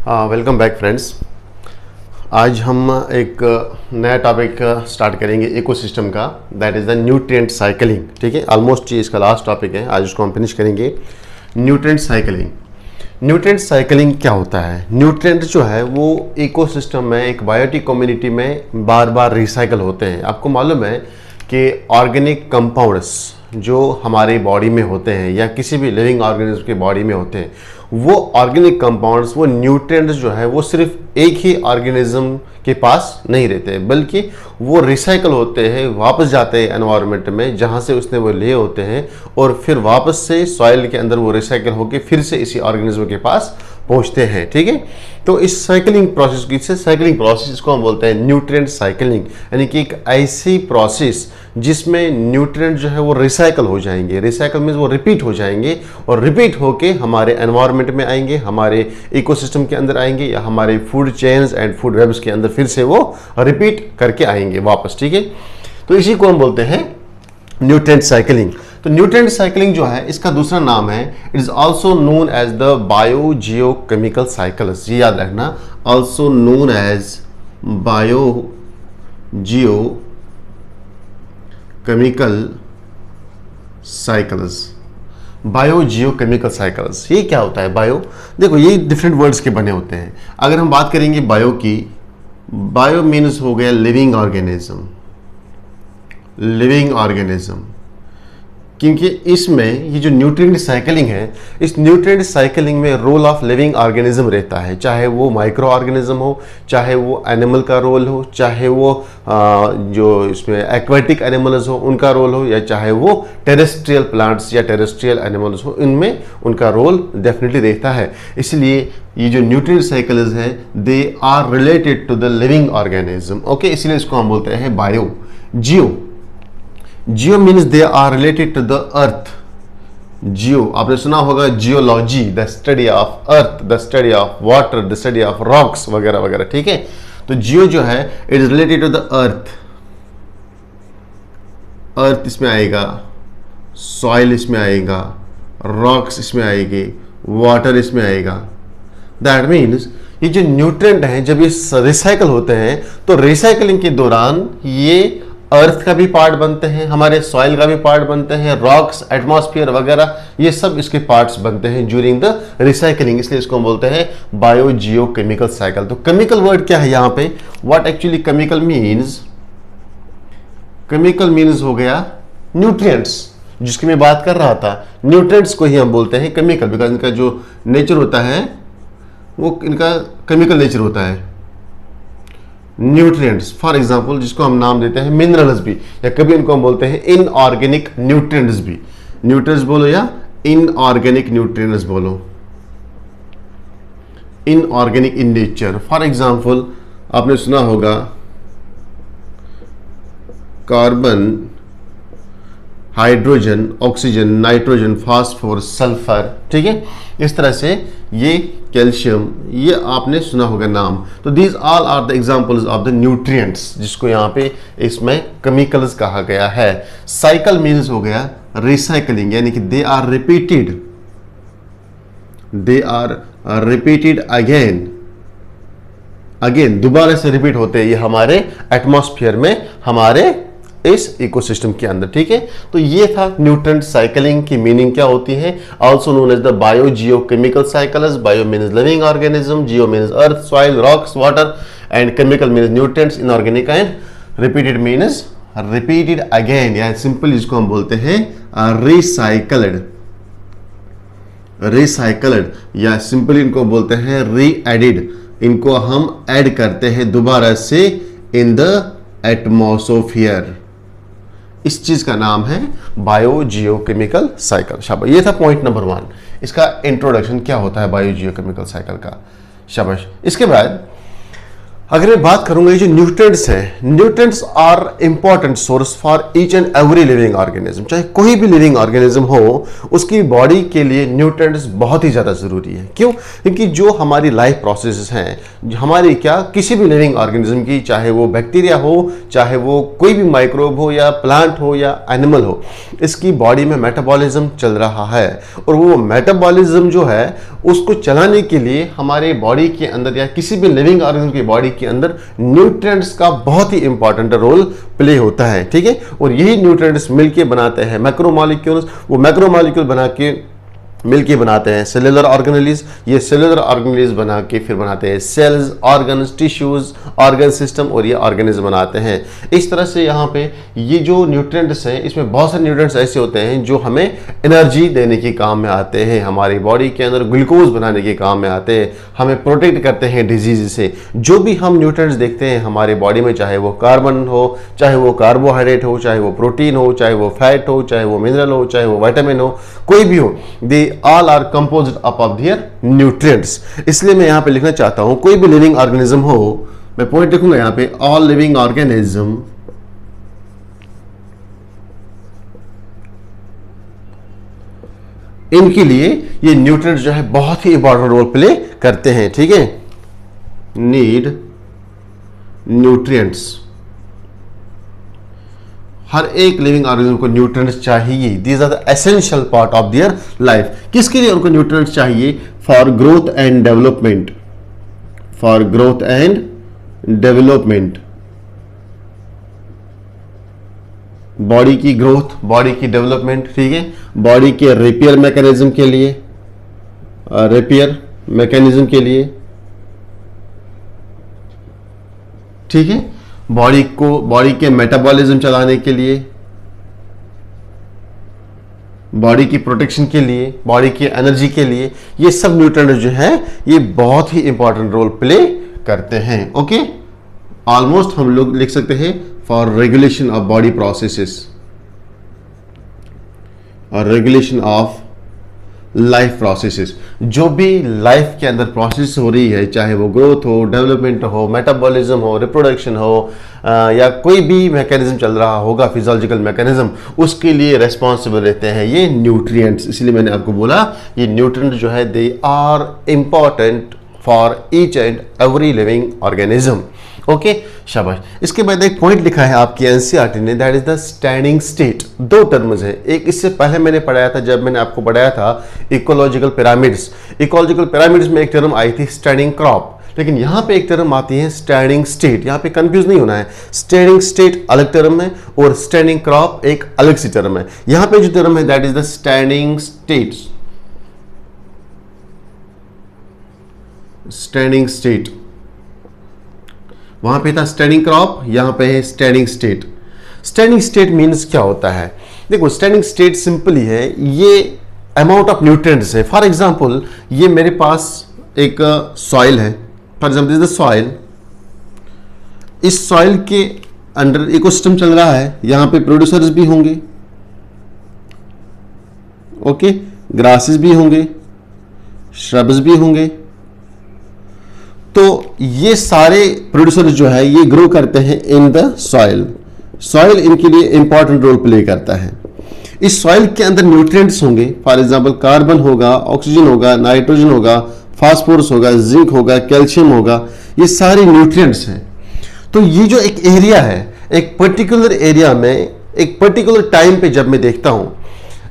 Welcome back friends. आज हम एक नया टॉपिक स्टार्ट करेंगे इकोसिस्टम का, that is the nutrient cycling. ठीक है, ऑलमोस्ट ये इसका लास्ट टॉपिक है, आज उसको हम फिनिश करेंगे। Nutrient cycling. न्यूट्रिएंट साइकिलिंग क्या होता है? न्यूट्रिएंट जो है वो इकोसिस्टम में, एक बायोटिक कम्युनिटी में बार बार रिसाइकल होते हैं। आपको मालूम है कि ऑर्गेनिक कंपाउंड्स जो हमारी बॉडी में होते हैं या किसी भी लिविंग ऑर्गेनिज्म की बॉडी में होते हैं, वो ऑर्गेनिक कंपाउंड्स, वो न्यूट्रिएंट्स जो है वो सिर्फ एक ही ऑर्गेनिज्म के पास नहीं रहते, बल्कि वो रिसाइकल होते हैं, वापस जाते हैं एनवायरनमेंट में जहाँ से उसने वो लिए होते हैं, और फिर वापस से सॉइल के अंदर वो रिसाइकल होकर फिर से इसी ऑर्गेनिज्म के पास पहुँचते हैं। ठीक है, तो इस साइकिलिंग प्रोसेस की, साइकिलिंग प्रोसेस इसको हम बोलते हैं न्यूट्रिएंट साइकिलिंग, यानी कि एक ऐसी प्रोसेस जिसमें न्यूट्रिएंट जो है वो रिसाइकल हो जाएंगे। रिसाइकल मीन्स वो रिपीट हो जाएंगे, और रिपीट होके हमारे एनवायरनमेंट में आएंगे, हमारे इकोसिस्टम के अंदर आएंगे, या हमारे food chains and food webs के अंदर फिर से वो रिपीट करके आएंगे वापस। ठीक है, तो इसी को हम बोलते हैं न्यूट्रिएंट साइकिलिंग। तो न्यूट्रिएंट साइकिलिंग जो है इसका दूसरा नाम है, it is also known as the biogeochemical cycles. ये याद रखना, also known as biogeochemical cycles. Biogeochemical cycles, ये क्या होता है? बायो, देखो ये डिफरेंट वर्ड्स के बने होते हैं। अगर हम बात करेंगे बायो की, बायो मीन्स हो गया लिविंग ऑर्गेनिज्म, लिविंग ऑर्गेनिज्म, क्योंकि इसमें ये जो न्यूट्रिएंट साइकिलिंग है, इस न्यूट्रिएंट साइकिलिंग में रोल ऑफ लिविंग ऑर्गेनिज्म रहता है, चाहे वो माइक्रो ऑर्गेनिज्म हो, चाहे वो एनिमल का रोल हो, चाहे वो जो इसमें एक्वेटिक एनिमल्स हो उनका रोल हो, या चाहे वो टेरेस्ट्रियल प्लांट्स या टेरेस्ट्रियल एनिमल्स हो, इनमें उनका रोल डेफिनेटली रहता है। इसलिए ये जो न्यूट्रिएंट साइकिल्स है, they are related to the living organism. Okay, इसलिए इसको हम बोलते हैं bio. Geo, geo means they are related to the earth. Geo आपने सुना होगा, geology, the study of earth, the study of water, the study of rocks वगैरह वगैरह। ठीक है, तो जियो जो है it is related to the earth. Earth इसमें आएगा, सॉइल इसमें आएगा, रॉक्स इसमें आएगी, वाटर इसमें आएगा। दैट मीन्स ये जो न्यूट्रिएंट हैं जब ये रिसाइकल होते हैं, तो रिसाइकलिंग के दौरान ये अर्थ का भी पार्ट बनते हैं, हमारे सॉइल का भी पार्ट बनते हैं, रॉक्स, एटमॉस्फेयर वगैरह, ये सब इसके पार्ट्स बनते हैं ड्यूरिंग द रिसाइकलिंग। इसलिए इसको हम बोलते हैं बायो जियो केमिकल साइकिल। तो केमिकल वर्ड क्या है यहाँ पे? What actually chemical means? Chemical means हो गया न्यूट्रिएंट्स, जिसकी मैं बात कर रहा था। न्यूट्रिएंट्स को ही हम बोलते हैं केमिकल, बिकॉज इनका जो नेचर होता है वो इनका केमिकल नेचर होता है। न्यूट्रिएंट्स फॉर एग्जांपल, जिसको हम नाम देते हैं मिनरल्स भी, या कभी इनको हम बोलते हैं इनऑर्गेनिक न्यूट्रिएंट्स भी। न्यूट्रिएंट्स बोलो या इनऑर्गेनिक न्यूट्रिएंट्स बोलो, inorganic in nature. For example आपने सुना होगा carbon, hydrogen, oxygen, nitrogen, phosphorus, sulphur. ठीक है, इस तरह से ये कैल्शियम, ये आपने सुना होगा नाम। तो these all are the examples of the nutrients, जिसको यहाँ पे इसमें केमिकल्स कहा गया है। साइकिल मीन्स हो गया रिसाइकलिंग, यानी कि they are repeated, they are repeated again, again दोबारा से रिपीट होते हैं ये हमारे एटमॉस्फेयर में, हमारे इस इकोसिस्टम के अंदर। ठीक है, तो ये था न्यूट्रिएंट साइकिलिंग की मीनिंग क्या होती है। Also known as the biogeochemical cycles. Bio means living organism, geo means earth, soil, rocks, water, and chemical means nutrients, inorganic, and repeated means repeated again, या simple इसको हम बोलते हैं recycled, recycled, या simply इनको बोलते हैं री एडिड। इनको हम ऐड करते हैं दोबारा से इन द एटमॉस्फेयर। इस चीज का नाम है बायो जियो केमिकल साइकिल। शाबाश, ये था पॉइंट नंबर 1, इसका इंट्रोडक्शन क्या होता है बायो जियो केमिकल साइकिल का। शाबाश। इसके बाद अगर मैं बात करूंगा, ये जो न्यूट्रिएंट्स हैं, nutrients are important source for each and every living organism. चाहे कोई भी लिविंग ऑर्गेनिज्म हो, उसकी बॉडी के लिए न्यूट्रिएंट्स बहुत ही ज़्यादा ज़रूरी है। क्यों? क्योंकि जो हमारी लाइफ प्रोसेसेस हैं, हमारी क्या किसी भी लिविंग ऑर्गेनिज्म की, चाहे वो बैक्टीरिया हो, चाहे वो कोई भी माइक्रोब हो या प्लांट हो या एनिमल हो, इसकी बॉडी में मेटाबॉलिज्म चल रहा है। और वो मेटाबॉलिज्म जो है उसको चलाने के लिए हमारे बॉडी के अंदर या किसी भी लिविंग ऑर्गेनिज्म की बॉडी के अंदर न्यूट्रिएंट्स का बहुत ही इंपॉर्टेंट रोल प्ले होता है। ठीक है, और यही न्यूट्रिएंट्स मिलके बनाते हैं मैक्रोमोलिक्यूल्स। वो मैक्रोमोलिक्यूल बना के मिलके बनाते हैं सेलुलर ऑर्गेनेलीज। ये सेलुलर ऑर्गेनेलीज बना के फिर बनाते हैं cells, organs, tissues, organ system, और ये ऑर्गेनिज्म बनाते हैं। इस तरह से यहाँ पे ये जो न्यूट्रिएंट्स हैं, इसमें बहुत सारे न्यूट्रिएंट्स ऐसे होते हैं जो हमें एनर्जी देने के काम में आते हैं, हमारी बॉडी के अंदर ग्लूकोज बनाने के काम में आते हैं, हमें प्रोटेक्ट करते हैं डिजीज से। जो भी हम न्यूट्रिएंट्स देखते हैं हमारे बॉडी में, चाहे वो कार्बन हो, चाहे वो कार्बोहाइड्रेट हो, चाहे वो प्रोटीन हो, चाहे वो फैट हो, चाहे वो मिनरल हो, चाहे वो विटामिन हो, कोई भी हो, दे all are composed up of their nutrients। इसलिए मैं यहां पे लिखना चाहता हूं, कोई भी लिविंग ऑर्गेनिज्म हो, मैं पॉइंट लिखूंगा यहां पे, all living organism इनके लिए ये न्यूट्रिएंट्स जो है बहुत ही इंपॉर्टेंट रोल प्ले करते हैं। ठीक है, नीड न्यूट्रिएंट्स, हर एक लिविंग ऑर्गेनिज्म को न्यूट्रिएंट्स चाहिए। These are the essential part of their life. किसके लिए उनको न्यूट्रिएंट्स चाहिए? For growth and development, for growth and development, body की ग्रोथ, बॉडी की डेवलपमेंट। ठीक है, बॉडी के रिपेयर मैकेनिज्म के लिए, रिपेयर मैकेनिज्म के लिए। ठीक है, बॉडी को, बॉडी के मेटाबॉलिज्म चलाने के लिए, बॉडी की प्रोटेक्शन के लिए, बॉडी की एनर्जी के लिए, ये सब न्यूट्रिएंट्स जो है ये बहुत ही इंपॉर्टेंट रोल प्ले करते हैं। ओके, ऑलमोस्ट हम लोग लिख सकते हैं for regulation of body processes और रेगुलेशन ऑफ लाइफ प्रोसेसेस। जो भी लाइफ के अंदर प्रोसेस हो रही है, चाहे वो ग्रोथ हो, डेवलपमेंट हो, मेटाबॉलिज्म हो, रिप्रोडक्शन हो, या कोई भी मैकेनिज्म चल रहा होगा, फिजियोलॉजिकल मैकेनिज्म, उसके लिए रेस्पॉन्सिबल रहते हैं ये न्यूट्रिएंट्स। इसलिए मैंने आपको बोला ये न्यूट्रिएंट्स जो है they are important for each and every living organism. Okay, शाबाश। इसके बाद एक पॉइंट लिखा है आपकी एनसीईआरटी ने, that is the standing state. दो टर्म्स है, एक इससे पहले मैंने पढ़ाया था जब मैंने आपको पढ़ाया था इकोलॉजिकल पिरामिड्स। इकोलॉजिकल पिरामिड्स में एक टर्म आई थी स्टैंडिंग क्रॉप, लेकिन यहां पे एक टर्म आती है स्टैंडिंग स्टेट। यहां पे कंफ्यूज नहीं होना है, स्टैंडिंग स्टेट अलग टर्म है और स्टैंडिंग क्रॉप एक अलग सी टर्म है। यहां पे जो टर्म है that is the standing states, standing state. वहां पे था स्टैंडिंग क्रॉप, यहां पे है standing state. Standing state means क्या होता है? देखो, स्टैंडिंग स्टेट सिंपली है, ये अमाउंट ऑफ न्यूट्रिएंट्स है। फॉर एग्जांपल, ये मेरे पास एक सॉइल है, for example this the soil. इस सॉइल के अंडर इकोसिस्टम चल रहा है, यहां पे प्रोड्यूसर्स भी होंगे, ओके, ग्रासेस भी होंगे, श्रब्स भी होंगे। तो ये सारे प्रोड्यूसर्स जो है ये ग्रो करते हैं इन द सॉइल। सॉइल इनके लिए इंपॉर्टेंट रोल प्ले करता है। इस सॉइल के अंदर न्यूट्रिएंट्स होंगे, फॉर एग्जांपल कार्बन होगा, ऑक्सीजन होगा, नाइट्रोजन होगा, फास्फोरस होगा, जिंक होगा, कैल्शियम होगा, ये सारे न्यूट्रिएंट्स हैं। तो ये जो एक एरिया है, एक पर्टिकुलर एरिया में एक पर्टिकुलर टाइम पे जब मैं देखता हूं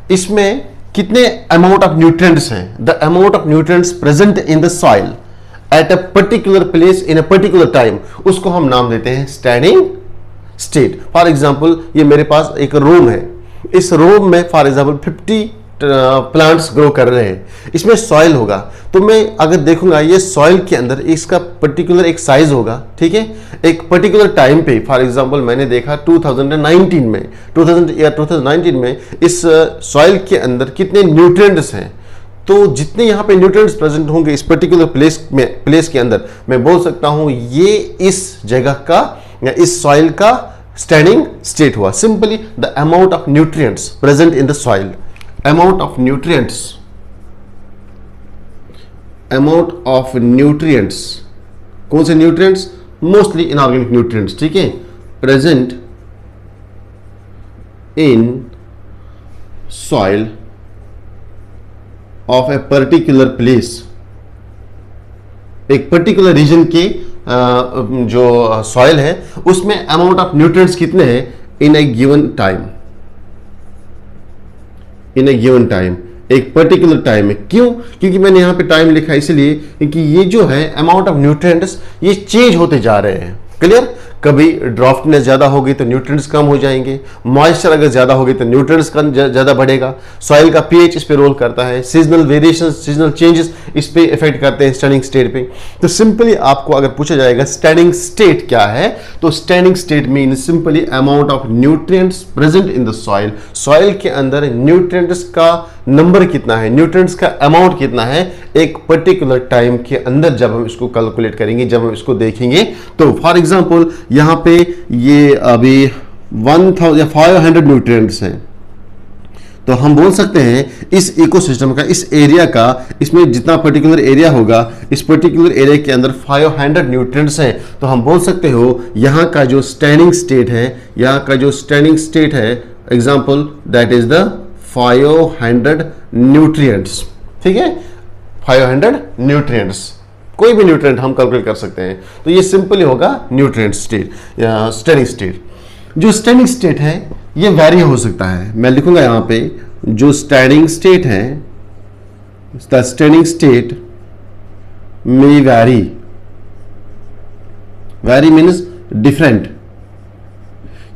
इसमें कितने अमाउंट ऑफ न्यूट्रिएंट्स हैं, the amount of nutrients present in the soil at a particular place in a particular time, उसको हम नाम देते हैं स्टैंडिंग स्टेट। फॉर एग्जांपल, ये मेरे पास एक रूम है, इस रूम में फॉर एग्जांपल 50 प्लांट्स ग्रो कर रहे हैं, इसमें सॉइल होगा। तो मैं अगर देखूंगा ये सॉइल के अंदर इसका पर्टिकुलर एक साइज होगा, ठीक है, एक पर्टिकुलर टाइम पे। फॉर एग्जांपल मैंने देखा 2019 में 2019 में इस सॉइल के अंदर कितने न्यूट्रिएंट्स हैं। तो जितने यहाँ पे न्यूट्रिएंट्स प्रेजेंट होंगे इस पर्टिकुलर प्लेस के अंदर, मैं बोल सकता हूं ये इस जगह का या इस सॉइल का स्टैंडिंग स्टेट हुआ। Simply the amount of nutrients present in the soil, amount of nutrients, कौन से न्यूट्रिएंट्स? मोस्टली इनऑर्गेनिक न्यूट्रिएंट्स, ठीक है, present in soil of a particular place, एक पर्टिकुलर रीजन के जो सॉइल है उसमें अमाउंट ऑफ न्यूट्रिएंट्स कितने हैं इन ए गिवन टाइम, इन ए गिवन टाइम, एक पर्टिकुलर टाइम में। क्यों? क्योंकि मैंने यहां पे टाइम लिखा है इसलिए क्योंकि ये जो है अमाउंट ऑफ न्यूट्रिएंट्स ये चेंज होते जा रहे हैं। क्लियर? कभी ड्राफ्टनेस ज्यादा होगी तो न्यूट्रिएंट्स कम हो जाएंगे, मॉइस्चर अगर ज्यादा होगी तो न्यूट्रिएंट्स कम ज्यादा बढ़ेगा, सॉइल का पीएच इस पे रोल करता है, सीजनल वेरिएशन, सीजनल चेंजेस इस पे इफेक्ट करते हैं स्टैंडिंग स्टेट पे। तो सिंपली आपको अगर पूछा जाएगा स्टैंडिंग स्टेट क्या है, तो standing state mean simply amount of nutrients present in the soil, soil के अंदर न्यूट्रिएंट्स का नंबर कितना है, न्यूट्रिएंट्स का अमाउंट कितना है एक पर्टिकुलर टाइम के अंदर, जब हम इसको कैलकुलेट करेंगे, जब हम इसको देखेंगे। तो फॉर एग्जांपल यहां पे ये अभी 1500 न्यूट्रिएंट्स हैं, तो हम बोल सकते हैं इस इकोसिस्टम का, इस एरिया का, इसमें जितना पर्टिकुलर एरिया होगा, इस पर्टिकुलर एरिया के अंदर 500 न्यूट्रिएंट्स हैं, तो हम बोल सकते हो यहां का जो स्टैंडिंग स्टेट है, यहां का जो स्टैंडिंग स्टेट है, example that is the 500 nutrients, ठीक है, 500 न्यूट्रिएंट्स, कोई भी न्यूट्रिएंट हम कैलकुलेट कर सकते हैं। तो ये सिंपली होगा न्यूट्रिएंट स्टेट या स्टैंडिंग स्टेट। जो स्टैंडिंग स्टेट है ये वैरी हो सकता है, मैं लिखूंगा यहां पे जो स्टैंडिंग स्टेट है, द स्टैंडिंग स्टेट में वैरी, वैरी मीन्स डिफरेंट,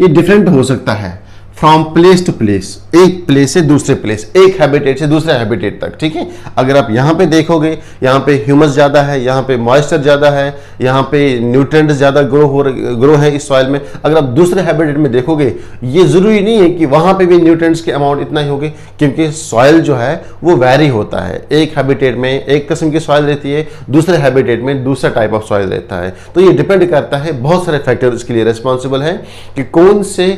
ये डिफरेंट हो सकता है फ्रॉम प्लेस टू प्लेस, एक प्लेस से दूसरे प्लेस, एक हैबिटेट से दूसरे हैबिटेट तक, ठीक है। अगर आप यहां पे देखोगे, यहां पे ह्यूमस ज्यादा है, यहां पे मॉइस्चर ज्यादा है, यहां पे न्यूट्रिएंट्स ज्यादा ग्रो है इस सॉइल में, अगर आप दूसरे हैबिटेट में देखोगे, ये जरूरी नहीं है कि वहां पे भी न्यूट्रिएंट्स के अमाउंट इतना ही होगी, क्योंकि सॉइल जो है वो वैरी होता है, एक हैबिटेट में एक किस्म की सॉइल रहती है, दूसरे हैबिटेट में दूसरा टाइप ऑफ सॉइल रहता है। तो ये डिपेंड करता है, बहुत सारे फैक्टर इसके लिए रिस्पॉन्सिबल है कि कौन से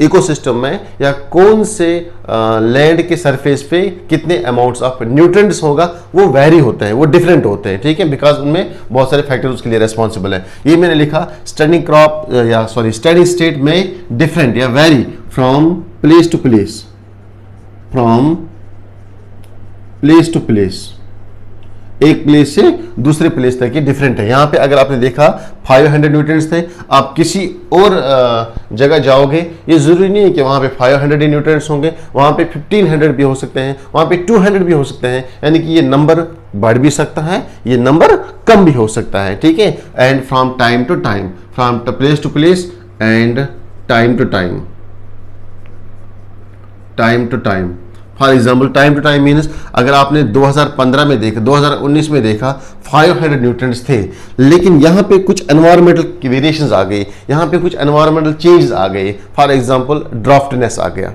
इकोसिस्टम में या कौन से लैंड के सरफेस पे कितने अमाउंट्स ऑफ न्यूट्रिएंट्स होगा, वो वैरी होते हैं, वो डिफरेंट होते हैं, ठीक है, बिकॉज उनमें बहुत सारे फैक्टर उसके लिए रिस्पॉन्सिबल है। ये मैंने लिखा स्टैंडिंग क्रॉप या सॉरी स्टैंडिंग स्टेट में डिफरेंट या vary from place to place, from place to place, एक प्लेस से दूसरे प्लेस तक ये डिफरेंट है। यहां पे अगर आपने देखा 500 न्यूट्रिएंट्स थे, आप किसी और जगह जाओगे, ये जरूरी नहीं है कि वहां पे 500 ही न्यूट्रिएंट्स होंगे, वहां पे 1500 भी हो सकते हैं, वहां पे 200 भी हो सकते हैं, यानी कि ये नंबर बढ़ भी सकता है, ये नंबर कम भी हो सकता है, ठीक है। And from time to time, from place to place and time to time, time to time. For example time to time means अगर आपने 2015 में देखा, 2019 में देखा 500 न्यूट्रिएंट्स थे, लेकिन यहाँ पे कुछ एनवायरमेंटल वेरिएशंस आ गई, यहाँ पे कुछ एनवायरमेंटल चेंजेस आ गए, फॉर एग्जाम्पल ड्राफ्टनेस आ गया,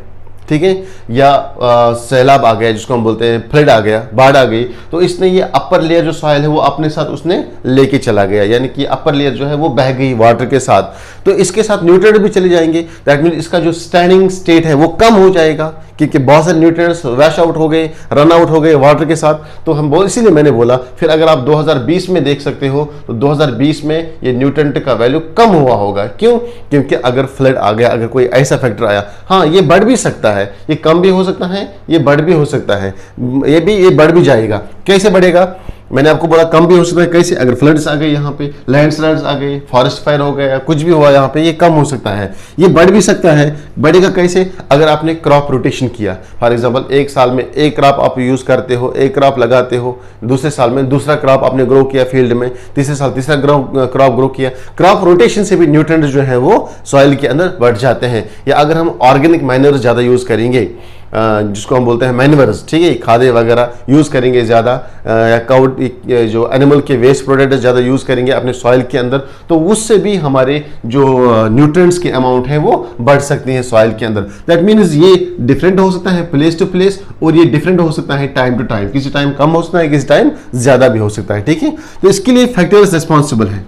ठीक है, या सैलाब आ गया जिसको हम बोलते हैं, फ्लड आ गया, बाढ़ आ गई, तो इसने ये अपर लेयर जो सॉइल है वो अपने साथ उसने लेके चला गया, यानी कि अपर लेयर जो है वो बह गई वाटर के साथ, तो इसके साथ न्यूट्रिएंट भी चले जाएंगे। दैट मीन इसका जो स्टैंडिंग स्टेट है वो कम हो जाएगा, क्योंकि बहुत सारे न्यूट्रिएंट्स वैश आउट हो गए, रन आउट हो गए वाटर के साथ। तो हम बोल, इसीलिए मैंने बोला, फिर अगर आप 2020 में देख सकते हो तो 2020 में ये न्यूट्रिएंट का वैल्यू कम हुआ होगा। क्यों? क्योंकि अगर फ्लड आ गया, अगर कोई ऐसा फैक्टर आया, हाँ ये बढ़ भी सकता है, ये कम भी हो सकता है, ये बढ़ भी हो सकता है, ये बढ़ भी जाएगा। कैसे बढ़ेगा? मैंने आपको बोला कम भी हो सकता है, कैसे? अगर फ्लड्स आ गए, यहाँ पे लैंडस्लाइड्स आ गए, फॉरेस्ट फायर हो गया, कुछ भी हुआ यहाँ पे, ये कम हो सकता है, ये बढ़ भी सकता है। बढ़ेगा कैसे? अगर आपने क्रॉप रोटेशन किया, फॉर एग्जांपल एक साल में एक क्रॉप आप यूज करते हो, एक क्रॉप लगाते हो, दूसरे साल में दूसरा क्रॉप आपने ग्रो किया फील्ड में, तीसरे साल तीसरा क्रॉप ग्रो किया। क्रॉप रोटेशन से भी न्यूट्रिएंट्स जो है वो सॉइल के अंदर बढ़ जाते हैं। या अगर हम ऑर्गेनिक मैन्योर ज्यादा यूज करेंगे, जिसको हम बोलते हैं मैन्योर्स, ठीक है, खादें वगैरह यूज करेंगे ज़्यादा, या काउड जो एनिमल के वेस्ट प्रोडक्ट ज़्यादा यूज करेंगे अपने सॉइल के अंदर, तो उससे भी हमारे जो न्यूट्रिएंट्स के अमाउंट है वो बढ़ सकती हैं सॉइल के अंदर। दैट मीन्स ये डिफरेंट हो सकता है प्लेस टू प्लेस, और ये डिफरेंट हो सकता है टाइम टू टाइम, किसी टाइम कम हो सकता है, किसी टाइम ज़्यादा भी हो सकता है, ठीक है। तो इसके लिए फैक्टर्स रिस्पॉन्सिबल हैं,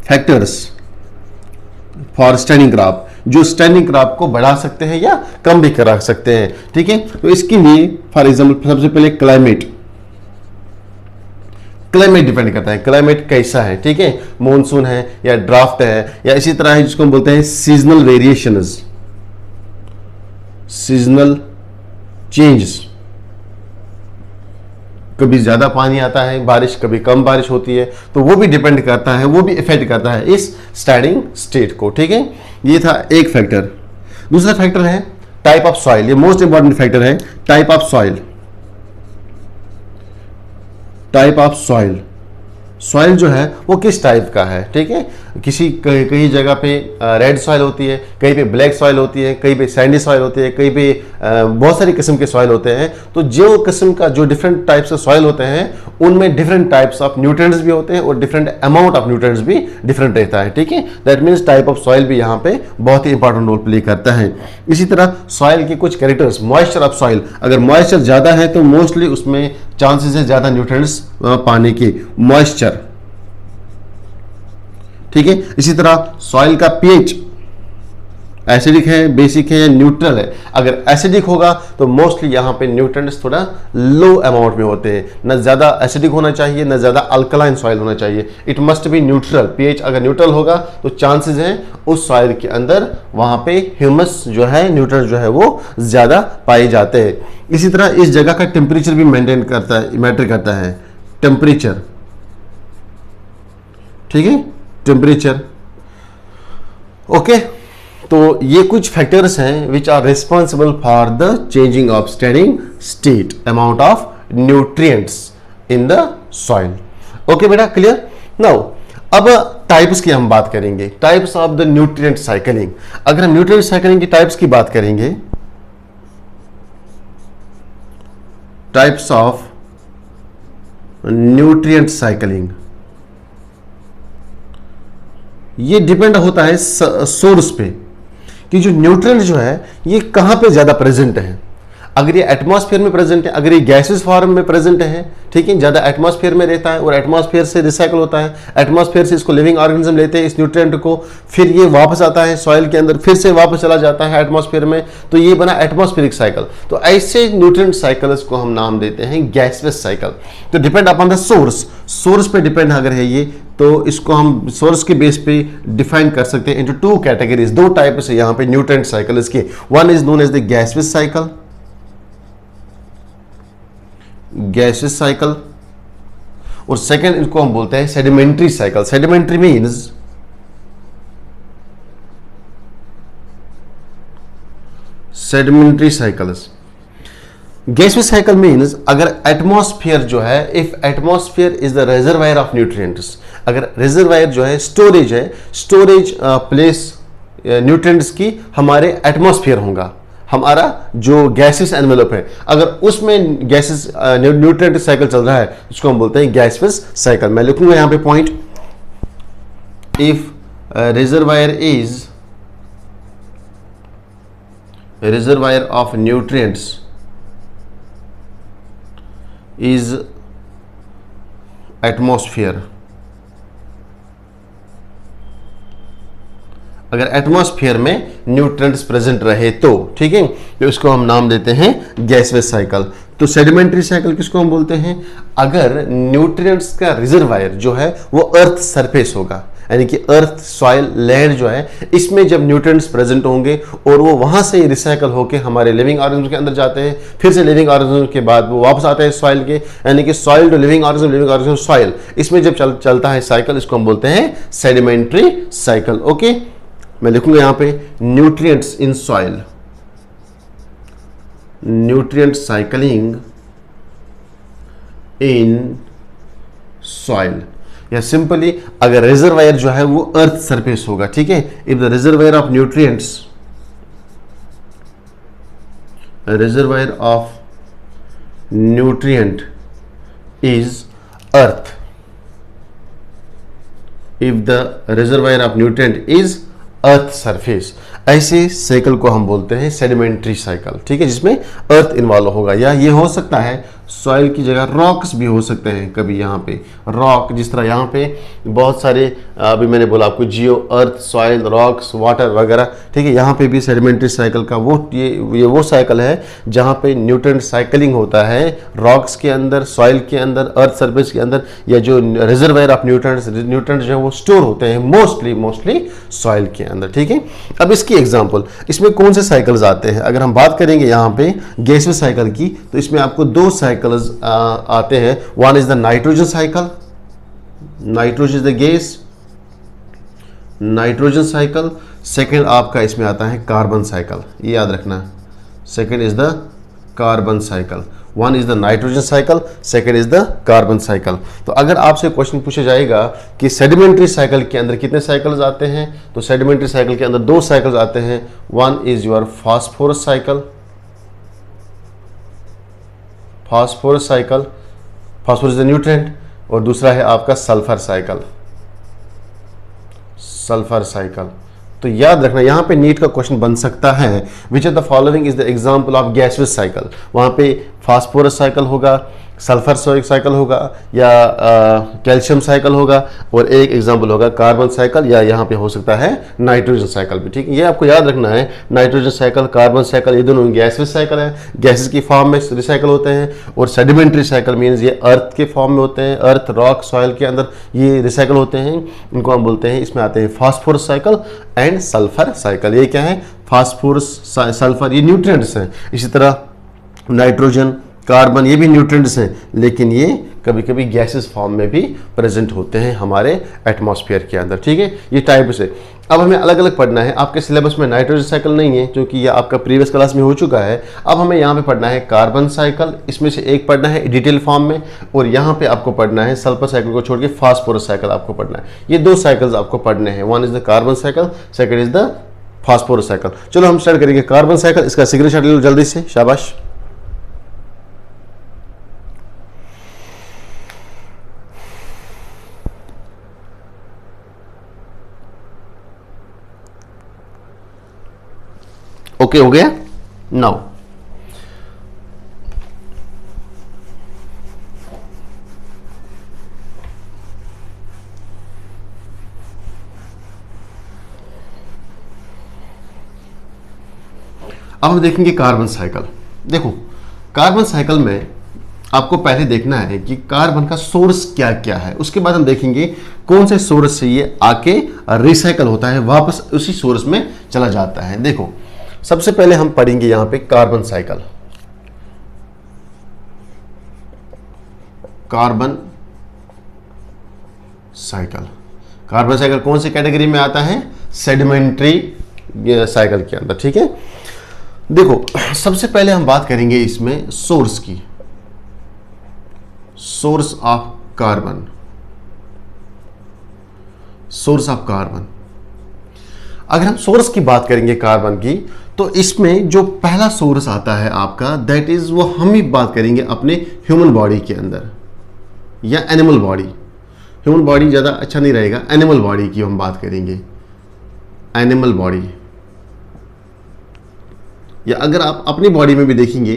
फैक्टर्स फॉर स्टैंडिंग क्रॉप, जो स्टैंडिंग क्रॉप को बढ़ा सकते हैं या कम भी करा सकते हैं, ठीक है। तो इसके लिए फॉर एग्जांपल सबसे पहले क्लाइमेट क्लाइमेट डिपेंड करता है, क्लाइमेट कैसा है, ठीक है, मॉनसून है या ड्राफ्ट है, या इसी तरह है जिसको हम बोलते हैं सीजनल वेरिएशंस, सीजनल चेंजेस, कभी ज्यादा पानी आता है बारिश, कभी कम बारिश होती है, तो वो भी डिपेंड करता है, वो भी इफेक्ट करता है इस स्टैंडिंग स्टेट को, ठीक है। ये था एक फैक्टर। दूसरा फैक्टर है टाइप ऑफ सॉइल, ये मोस्ट इंपॉर्टेंट फैक्टर है, type of soil. Type of soil, soil जो है वो किस टाइप का है, ठीक है। कई जगह पे रेड सॉइल होती है, कहीं पे ब्लैक सॉइल होती है, कहीं पे सैंडी सॉइल होती है, कहीं पे बहुत सारी किस्म के सॉइल होते हैं। तो जो किस्म का जो डिफरेंट टाइप्स ऑफ सॉइल होते हैं उनमें डिफरेंट टाइप्स ऑफ न्यूट्रिएंट्स भी होते हैं और डिफरेंट अमाउंट ऑफ न्यूट्रिएंट्स भी डिफरेंट रहता है, ठीक है। That means type of soil भी यहाँ पे बहुत ही इंपॉर्टेंट रोल प्ले करता है। इसी तरह सॉइल के कुछ कैरेक्टर्स, मॉइस्चर ऑफ सॉइल, अगर मॉइस्चर ज्यादा है तो मोस्टली उसमें चांसेस है ज्यादा न्यूट्रिएंट्स पाने के, मॉइस्चर, ठीक है। इसी तरह सॉइल का पीएच एसिडिक है, बेसिक है या न्यूट्रल है। अगर एसिडिक होगा तो मोस्टली यहाँ पे न्यूट्रिएंट्स थोड़ा लो अमाउंट में होते हैं, न ज़्यादा एसिडिक होना चाहिए न ज़्यादा अल्कलाइन सॉइल होना चाहिए, it must be neutral. PH अगर न्यूट्रल होगा तो चांसेस हैं उस सॉइल के अंदर वहाँ पे ह्यूमस जो है, न्यूट्रिएंट्स जो है वो ज़्यादा पाए जाते हैं। इसी तरह इस जगह का टेम्परेचर भी मेंटेन करता है, मैटर करता है, टेम्परेचर, ठीक है, टेम्परेचर, ओके। तो ये कुछ फैक्टर्स हैं which are responsible for the changing of standing state, amount of nutrients in the soil. Okay बेटा, क्लियर। नाउ अब टाइप्स की हम बात करेंगे, types of the nutrient cycling. अगर हम न्यूट्रिएंट साइकिलिंग की टाइप्स की बात करेंगे, टाइप्स ऑफ न्यूट्रिएंट साइकिलिंग, ये डिपेंड होता है सोर्स पे कि जो न्यूट्रिएंट जो है ये कहां पे ज्यादा प्रेजेंट है। अगर ये एटमॉस्फेयर में प्रेजेंट है, अगर ये गैसेस फॉर्म में प्रेजेंट है, ठीक है, ज्यादा एटमॉस्फेयर में रहता है और एटमॉस्फेयर से रिसाइकल होता है, एटमॉस्फेयर से इसको लिविंग ऑर्गेनिज्म लेते हैं इस न्यूट्रिएंट को, फिर ये वापस आता है सॉइल के अंदर, फिर से वापस चला जाता है एटमॉस्फेयर में, तो ये बना एटमॉस्फेरिक साइकिल। तो ऐसे न्यूट्रिएंट साइकिल्स को हम नाम देते हैं गैसियस साइकिल। तो depend upon the source, source पे डिपेंड अगर है ये, तो इसको हम सोर्स के बेस पे डिफाइन कर सकते हैं इनटू टू कैटेगरीज, दो टाइप से यहाँ पे न्यूट्रिएंट साइकिल इसके। One is known as the gaseous cycle, gaseous cycle, और सेकंड इनको हम बोलते हैं sedimentary cycle. Sedimentary means sedimentary cycles. Gaseous cycle means अगर एटमॉस्फेयर जो है, if atmosphere is the reservoir of nutrients, अगर रिजर्वायर जो है स्टोरेज है, स्टोरेज प्लेस न्यूट्रिएंट्स की हमारे एटमॉस्फेयर होगा, हमारा जो गैसेस एनवेलप है, अगर उसमें गैसेस न्यूट्रिएंट साइकिल चल रहा है उसको हम बोलते हैं गैसियस साइकिल। मैं लिखूंगा यहां पे point, if reservoir is reservoir of nutrients is atmosphere, अगर एटमॉस्फेयर में न्यूट्रिएंट्स प्रेजेंट रहे तो, ठीक है, तो इसको हम नाम देते हैं गैसियस साइकिल। तो सेडिमेंट्री साइकिल किसको हम बोलते हैं, अगर न्यूट्रिएंट्स का रिजर्वायर जो है वो अर्थ सरफेस होगा, यानी कि अर्थ सॉइल लैंड जो है, इसमें जब न्यूट्रिएंट्स प्रेजेंट होंगे और वो वहां से रिसाइकल होकर हमारे लिविंग ऑर्गेनिज्म के अंदर जाते हैं, फिर से लिविंग ऑर्गेनिज्म के बाद वो वापस आते हैं सॉइल के, यानी कि soil to living organism, living organism soil, इसमें जब चलता है साइकिल, इसको हम बोलते हैं सेडिमेंट्री साइकिल। ओके, मैं लिखूंगा यहां पे nutrients in soil, nutrient cycling in soil, या सिंपली अगर रिजर्वायर जो है वो अर्थ सरफेस होगा, ठीक है, if the reservoir of nutrients, reservoir of nutrient is earth, if the reservoir of nutrient is earth surface, ऐसे साइकिल को हम बोलते हैं सेडिमेंट्री साइकिल, ठीक है, जिसमें अर्थ इन्वॉल्व होगा, या ये हो सकता है सॉइल की जगह रॉक्स भी हो सकते हैं कभी, यहाँ पे रॉक, जिस तरह यहाँ पे बहुत सारे अभी मैंने बोला आपको जियो, अर्थ, सॉइल, रॉक्स, वाटर वगैरह, ठीक है। यहाँ पे भी सेडिमेंट्री साइकिल का ये वो साइकिल है जहाँ पे न्यूट्रिएंट साइकिलिंग होता है रॉक्स के अंदर, सॉइल के अंदर, अर्थ सरफेस के अंदर, या जो रिजर्वायर ऑफ न्यूट्रिएंट्स जो है वो स्टोर होते हैं मोस्टली सॉइल के अंदर, ठीक है। अब इसकी एग्जांपल, इसमें कौन से साइकिल्स आते हैं? अगर हम बात करेंगे यहाँ पे गैसियस साइकिल की, तो इसमें आपको दो साइकिल्स आते हैं। One is the nitrogen cycle, nitrogen is the gas, nitrogen cycle. Second आपका इसमें आता है कार्बन साइकिल, ये याद रखना। Second is the carbon cycle, one is the nitrogen cycle, second is the carbon cycle. तो अगर आपसे क्वेश्चन पूछा जाएगा कि सेडिमेंट्री साइकिल के अंदर कितने साइकिल्स आते हैं, तो सेडिमेंट्री साइकिल के अंदर दो साइकिल्स आते हैं। One is your phosphorus cycle, phosphorus cycle, phosphorus is the nutrient, और दूसरा है आपका सल्फर साइकिल, सल्फर साइकिल। तो याद रखना यहाँ पे नीट का क्वेश्चन बन सकता है, which of the following is the example of gaseous cycle. वहाँ पे फास्फोरस साइकिल होगा, सल्फर साइकिल होगा, या कैल्शियम साइकिल होगा, और एक एग्जांपल होगा कार्बन साइकिल, या यहाँ पे हो सकता है नाइट्रोजन साइकिल भी, ठीक है। ये आपको याद रखना है, नाइट्रोजन साइकिल, कार्बन साइकिल, ये दोनों गैसियस साइकिल है, गैसेस की फॉर्म में रिसाइकल होते हैं। और सेडिमेंट्री साइकिल मीन्स ये अर्थ के फॉर्म में होते हैं, अर्थ, रॉक, सॉइल के अंदर ये रिसाइकल होते हैं, इनको हम बोलते हैं, इसमें आते हैं phosphorus cycle and sulphur cycle. ये क्या है? फास्फोरस, सल्फर, ये न्यूट्रिएंट्स हैं। इसी तरह नाइट्रोजन, कार्बन, ये भी न्यूट्रिएंट्स हैं, लेकिन ये कभी कभी गैसेस फॉर्म में भी प्रेजेंट होते हैं हमारे एटमॉस्फेयर के अंदर, ठीक है। ये टाइप से अब हमें अलग अलग पढ़ना है। आपके सिलेबस में नाइट्रोजन साइकिल नहीं है, क्योंकि ये आपका प्रीवियस क्लास में हो चुका है। अब हमें यहाँ पे पढ़ना है कार्बन साइकिल, इसमें से एक पढ़ना है डिटेल फॉर्म में, और यहाँ पे आपको पढ़ना है सल्फर साइकिल को छोड़ के फास्फोरस साइकिल आपको पढ़ना है। ये दो साइकिल्स आपको पढ़ने हैं, one is the carbon cycle, second is the phosphorus cycle. चलो हम स्टार्ट करेंगे कार्बन साइकिल। इसका सिग्नेचर ले लो जल्दी से, शाबाश। ओके हो गया। नाउ अब हम देखेंगे कार्बन साइकिल। देखो कार्बन साइकिल में आपको पहले देखना है कि कार्बन का सोर्स क्या क्या है, उसके बाद हम देखेंगे कौन से सोर्स से ये आके रिसाइकल होता है, वापस उसी सोर्स में चला जाता है। देखो सबसे पहले हम पढ़ेंगे यहां पे carbon cycle. Carbon cycle, carbon cycle कौन सी कैटेगरी में आता है? सेडिमेंट्री साइकिल के अंदर, ठीक है। देखो सबसे पहले हम बात करेंगे इसमें सोर्स की, source of carbon, source of carbon. अगर हम सोर्स की बात करेंगे कार्बन की, तो इसमें जो पहला सोर्स आता है आपका, दैट इज, वो हम ही बात करेंगे अपने ह्यूमन बॉडी के अंदर या एनिमल बॉडी। ह्यूमन बॉडी ज़्यादा अच्छा नहीं रहेगा, एनिमल बॉडी की हम बात करेंगे, एनिमल बॉडी। या अगर आप अपनी बॉडी में भी देखेंगे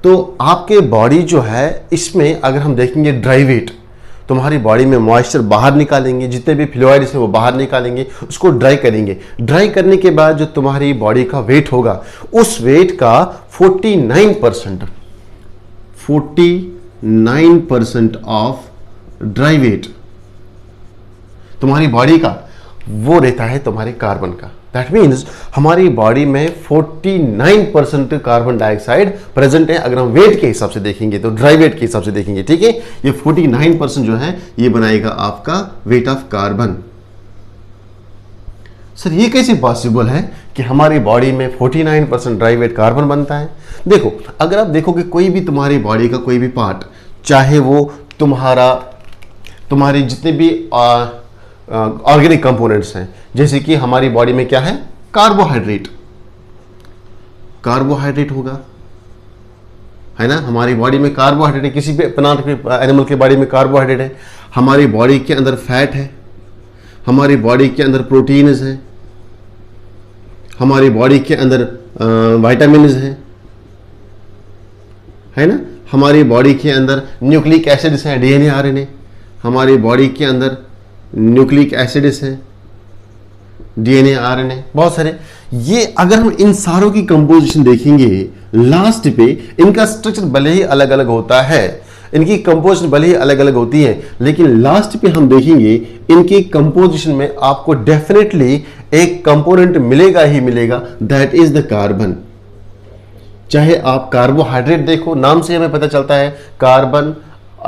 तो आपके बॉडी जो है, इसमें अगर हम देखेंगे ड्राई वेट, तुम्हारी बॉडी में मॉइस्चर बाहर निकालेंगे, जितने भी फ्लूइड्स हैं वो बाहर निकालेंगे, उसको ड्राई करेंगे। ड्राई करने के बाद जो तुम्हारी बॉडी का वेट होगा, उस वेट का 49% ऑफ ड्राई वेट तुम्हारी बॉडी का वो रहता है तुम्हारे कार्बन का। दैट मीन्स हमारी बॉडी में 49% कार्बन डाइऑक्साइड प्रेजेंट है, अगर हम वेट के हिसाब से देखेंगे तो, ड्राई वेट के हिसाब से देखेंगे, ठीक है। ये 49% जो है ये बनाएगा आपका वेट ऑफ कार्बन। सर ये कैसे पॉसिबल है कि हमारी बॉडी में 49% ड्राई वेट कार्बन बनता है? देखो अगर आप देखोगे कोई भी तुम्हारी बॉडी का कोई भी पार्ट, चाहे वो तुम्हारे जितने भी ऑर्गेनिक कंपोनेंट्स हैं, जैसे कि हमारी बॉडी में क्या है? कार्बोहाइड्रेट, कार्बोहाइड्रेट होगा, है ना। हमारी बॉडी में कार्बोहाइड्रेट है, किसी भी प्लांट के, एनिमल के बॉडी में कार्बोहाइड्रेट है। हमारी बॉडी के अंदर फैट है, हमारी बॉडी के अंदर प्रोटीन्स हैं, हमारी बॉडी के अंदर विटामिन्स हैं, है ना। हमारी बॉडी के अंदर न्यूक्लिक एसिड्स हैं, डीएनए आरएनए, हमारी बॉडी के अंदर न्यूक्लिक एसिड्स हैं, डीएनए आरएनए, बहुत सारे। ये अगर हम इन सारों की कंपोजिशन देखेंगे लास्ट पे, इनका स्ट्रक्चर भले ही अलग अलग होता है, इनकी कंपोजिशन भले ही अलग अलग होती है, लेकिन लास्ट पे हम देखेंगे इनकी कंपोजिशन में आपको डेफिनेटली एक कंपोनेंट मिलेगा ही मिलेगा, दैट इज द कार्बन। चाहे आप कार्बोहाइड्रेट देखो, नाम से हमें पता चलता है carbon,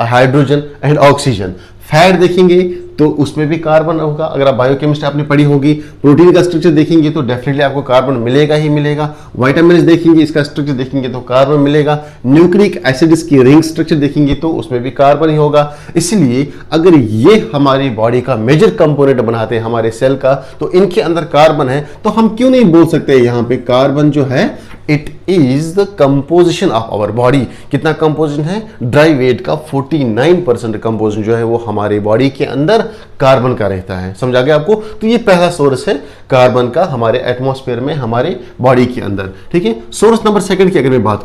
hydrogen and oxygen. Fat देखेंगे तो उसमें भी कार्बन होगा, अगर आप बायोकेमिस्ट्री आपने पढ़ी होगी। प्रोटीन का स्ट्रक्चर देखेंगे तो डेफिनेटली आपको कार्बन मिलेगा ही मिलेगा। विटामिन्स देखेंगे, इसका स्ट्रक्चर देखेंगे तो कार्बन मिलेगा। न्यूक्लिक एसिड्स की रिंग स्ट्रक्चर देखेंगे तो उसमें भी कार्बन ही होगा। इसलिए अगर ये हमारी बॉडी का मेजर कंपोनेंट बनाते हैं हमारे सेल का, तो इनके अंदर कार्बन है, तो हम क्यों नहीं बोल सकते यहाँ पे कार्बन जो है it is the composition of our body. कितना कंपोजिशन है? ड्राई वेट का 49% कंपोजिशन जो है वो हमारी बॉडी के अंदर कार्बन का रहता है। समझ आ गया आपको? तो ये पहला सोर्स है कार्बन का हमारे एटमॉस्फेयर में, हमारे बॉडी के अंदर। ठीक है। सोर्स नंबर सेकंड की अगर मैं बात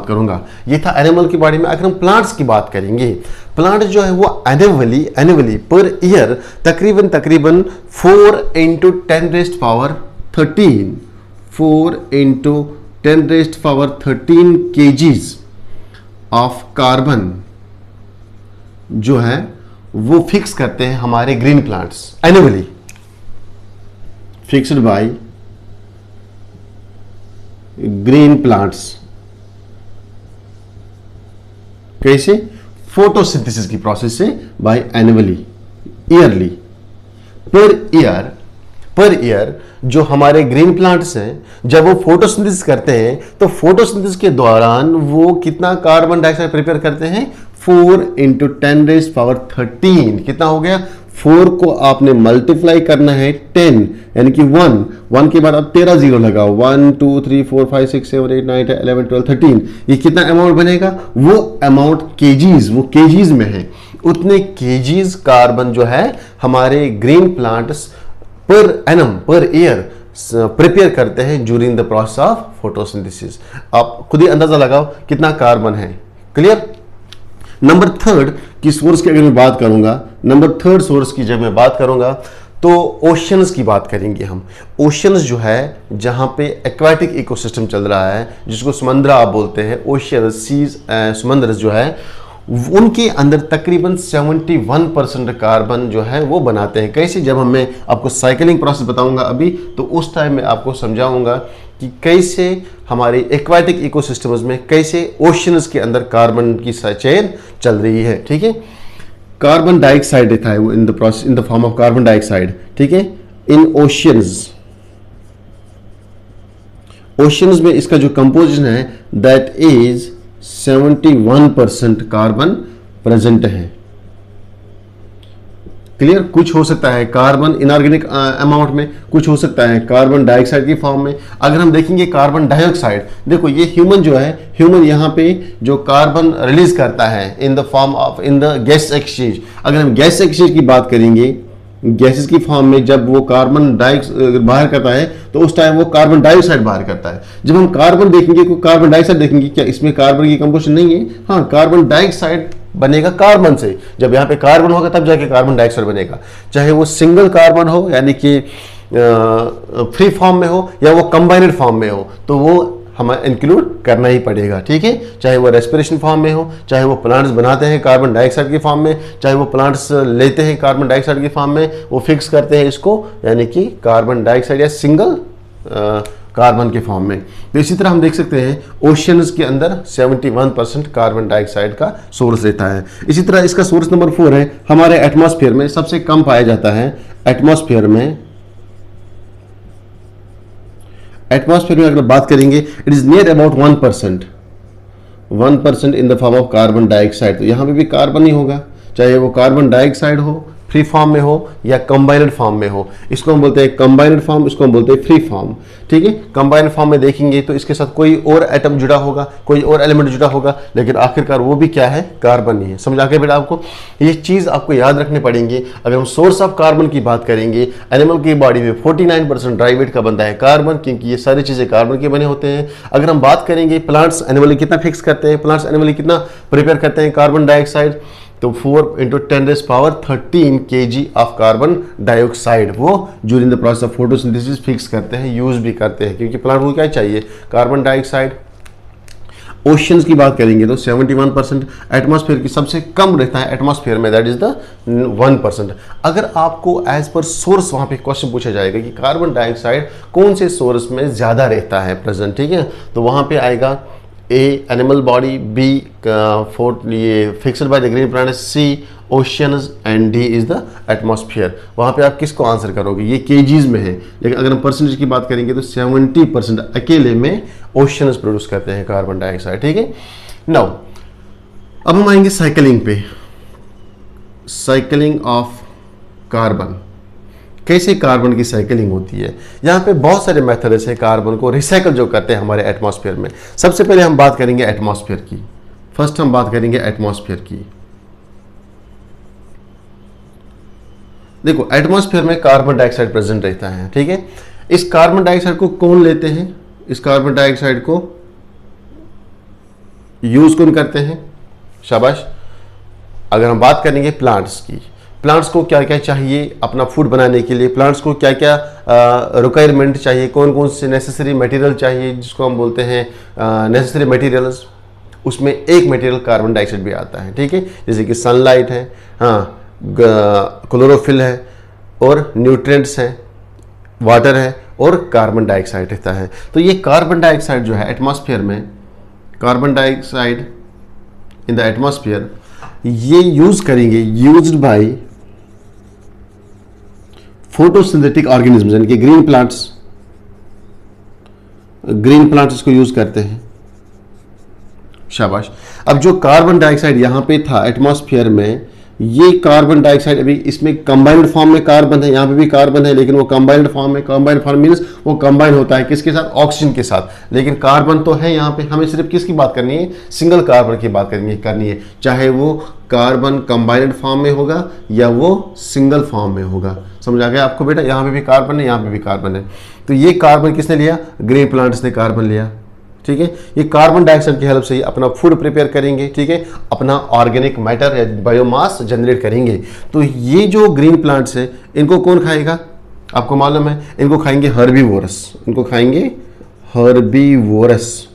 करूंगा, ये था एनिमल की बॉडी में। अगर हम प्लांट्स की बात करेंगे, प्लांट जो है वो एनुअली पर ईयर तकरीबन 4 × 10⁻13 kgs ऑफ कार्बन जो है वो फिक्स करते हैं हमारे green plants, annually fixed by green plants. कैसे? फोटोसिंथेसिस की प्रोसेस से, by annually, yearly, per year जो हमारे ग्रीन प्लांट्स हैं, जब वो फोटोसिंथेसिस करते हैं तो फोटोसिंथेसिस के दौरान वो कितना कार्बन डाइऑक्साइड प्रिपेयर करते हैं? 4 × 10⁻13। कितना हो गया? 4 को आपने मल्टीप्लाई करना है 10, यानी कि 1 के बाद अब 13 जीरो लगाओ, 1 2 3 4 5 6 7 8 9 10 11 12 13। ये कितना अमाउंट बनेगा? वो अमाउंट केजीज, वो केजीज में है। उतने केजीज कार्बन जो है हमारे green plants per year prepare करते हैं during the process of photosynthesis. आप खुद ही अंदाजा लगाओ कितना कार्बन है। क्लियर? नंबर थर्ड की सोर्स की अगर मैं बात करूंगा, तो ओशंस की बात करेंगे हम। ओशंस जो है जहां पे एक्वाटिक इकोसिस्टम चल रहा है, जिसको समुद्र आप बोलते हैं, ओशन सीज, समुद्र जो है उनके अंदर तकरीबन 71% कार्बन जो है वो बनाते हैं। कैसे? जब मैं आपको साइकिलिंग प्रोसेस बताऊंगा अभी, तो उस टाइम में आपको समझाऊंगा कि कैसे हमारे एक्वाटिक इकोसिस्टम्स में कैसे ओशंस के अंदर कार्बन की चेन चल रही है। ठीक है। कार्बन डाइऑक्साइड रहता है वो इन the form of carbon dioxide. ठीक है। इन ओशंस में इसका जो कंपोजिशन है दैट इज 71% कार्बन प्रेजेंट है। क्लियर? कुछ हो सकता है कार्बन इनऑर्गेनिक अमाउंट में, कुछ हो सकता है कार्बन डाइऑक्साइड की फॉर्म में। अगर हम देखेंगे कार्बन डाइऑक्साइड, देखो ये ह्यूमन जो है, ह्यूमन यहाँ पे जो कार्बन रिलीज करता है इन the form of in the gas exchange. अगर हम गैस एक्सचेंज की बात करेंगे, गैसेस की फॉर्म में जब वो कार्बन डाइऑक्साइड बाहर करता है तो उस टाइम वो कार्बन डाइऑक्साइड बाहर करता है। जब हम कार्बन देखेंगे, कार्बन डाइऑक्साइड देखेंगे, क्या इसमें कार्बन की कंपोजिशन नहीं है? हाँ, कार्बन डाइऑक्साइड बनेगा कार्बन से। जब यहाँ पे कार्बन होगा तब जाके कार्बन डाइऑक्साइड बनेगा, चाहे वो सिंगल कार्बन हो यानी कि फ्री फॉर्म में हो या वो कंबाइनेड फॉर्म में हो, तो वो हमें इंक्लूड करना ही पड़ेगा। ठीक है। चाहे वो रेस्पिरेशन फॉर्म में हो, चाहे वो प्लांट्स बनाते हैं कार्बन डाइऑक्साइड की फॉर्म में, चाहे वो प्लांट्स लेते हैं कार्बन डाइऑक्साइड की फॉर्म में, वो फिक्स करते हैं इसको यानी कि कार्बन डाइऑक्साइड या सिंगल कार्बन के फॉर्म में। तो इसी तरह हम देख सकते हैं ओशंस के अंदर 71% कार्बन डाइऑक्साइड का सोर्स रहता है। इसी तरह इसका सोर्स नंबर 4 है हमारे एटमॉस्फेयर में सबसे कम पाया जाता है। एटमॉस्फेयर में अगर बात करेंगे, it is near about 1% in the form of carbon dioxide. तो यहां पे भी कार्बन ही होगा, चाहे वो कार्बन डाइऑक्साइड हो, फ्री फॉर्म में हो या कंबाइंड फॉर्म में हो। इसको हम बोलते हैं कंबाइंड फॉर्म, इसको हम बोलते हैं फ्री फॉर्म, ठीक है। कंबाइंड फॉर्म में देखेंगे तो इसके साथ कोई और एटम जुड़ा होगा, कोई और एलिमेंट जुड़ा होगा, लेकिन आखिरकार वो भी क्या है, कार्बन ही है। समझ आ गया बेटा आपको? ये चीज आपको याद रखनी पड़ेंगे। अगर हम सोर्स ऑफ कार्बन की बात करेंगे, एनिमल की बॉडी में 49% ड्राई वेट का बनता है कार्बन, क्योंकि ये सारी चीजें कार्बन के बने होते हैं। अगर हम बात करेंगे प्लांट्स एनिमली कितना फिक्स करते हैं, प्लांट्स एनिमली कितना प्रिपेयर करते हैं कार्बन डाइऑक्साइड, तो 4 × 10⁻13 kg ऑफ कार्बन डाइऑक्साइड वो during the process of photosynthesis fix करते हैं, यूज भी करते हैं, क्योंकि प्लांट को क्या चाहिए, कार्बन डाइऑक्साइड। ओशियंस की बात करेंगे तो 71% एटमॉस्फेयर की सबसे कम रहता है एटमॉस्फेयर में, दैट इज द 1%। अगर आपको एज पर सोर्स वहां पे क्वेश्चन पूछा जाएगा कि कार्बन डाइऑक्साइड कौन से सोर्स में ज्यादा रहता है प्रेजेंट, ठीक है, तो वहां पे आएगा ए एनिमल बॉडी, बी ये fixed by the green planet, C oceans and D is the atmosphere. वहां पे आप किसको आंसर करोगे, ये केजीज में है, लेकिन अगर हम परसेंटेज की बात करेंगे तो 70% अकेले में ओशियंस प्रोड्यूस करते हैं कार्बन डाइऑक्साइड, ठीक है। नाउ अब हम आएंगे साइकिलिंग पे, साइकिलिंग ऑफ कार्बन, कैसे कार्बन की साइकिलिंग होती है। यहाँ पे बहुत सारे मेथड्स हैं कार्बन को रिसाइकल जो करते हैं हमारे एटमॉस्फेयर में। सबसे पहले हम बात करेंगे एटमॉस्फेयर की, फर्स्ट हम बात करेंगे एटमॉस्फेयर की। देखो एटमॉस्फेयर में कार्बन डाइऑक्साइड प्रेजेंट रहता है, ठीक है। इस कार्बन डाइऑक्साइड को कौन लेते हैं, इस कार्बन डाइऑक्साइड को यूज कौन करते हैं, शाबाश। अगर हम बात करेंगे प्लांट्स की, प्लांट्स को क्या क्या चाहिए अपना फूड बनाने के लिए, प्लांट्स को क्या क्या रिक्वायरमेंट चाहिए, कौन कौन से नेसेसरी मटेरियल चाहिए, जिसको हम बोलते हैं नेसेसरी मटेरियल्स, उसमें एक मटेरियल कार्बन डाइऑक्साइड भी आता है, ठीक है। जैसे कि सनलाइट है, हाँ, क्लोरोफिल है, और न्यूट्रिएंट्स हैं, वाटर है, और कार्बन डाइऑक्साइड रहता है। तो ये कार्बन डाइऑक्साइड जो है एटमॉस्फेयर में, carbon dioxide in the atmosphere, ये यूज करेंगे, यूज्ड बाय फोटोसिंथेटिक ऑर्गेनिज्म, यानी कि ग्रीन प्लांट्स, ग्रीन प्लांट्स इसको यूज करते हैं, शाबाश। अब जो कार्बन डाइऑक्साइड यहां पे था एटमॉस्फेयर में, ये कार्बन डाइऑक्साइड अभी इसमें कंबाइंड फॉर्म में कार्बन है, यहाँ पे भी कार्बन है, लेकिन वो कंबाइंड फॉर्म में, कंबाइंड फॉर्म मींस वो कंबाइन होता है किसके साथ, ऑक्सीजन के साथ, लेकिन कार्बन तो है यहाँ पे। हमें सिर्फ किसकी बात करनी है, सिंगल कार्बन की बात करनी है, चाहे वो कार्बन कंबाइंड फॉर्म में होगा या वो सिंगल फॉर्म में होगा। समझ आ गया आपको बेटा? यहाँ पे भी कार्बन है, यहाँ पे भी कार्बन है। तो ये कार्बन किसने लिया, ग्रीन प्लांट्स ने कार्बन लिया, ठीक है। ये कार्बन डाइऑक्साइड की हेल्प से ही अपना फूड प्रिपेयर करेंगे, ठीक है, अपना ऑर्गेनिक मैटर या बायोमास जनरेट करेंगे। तो ये जो ग्रीन प्लांट्स है इनको कौन खाएगा, आपको मालूम है, इनको खाएंगे हर्बीवोरस, इनको खाएंगे हर्बीवोरस,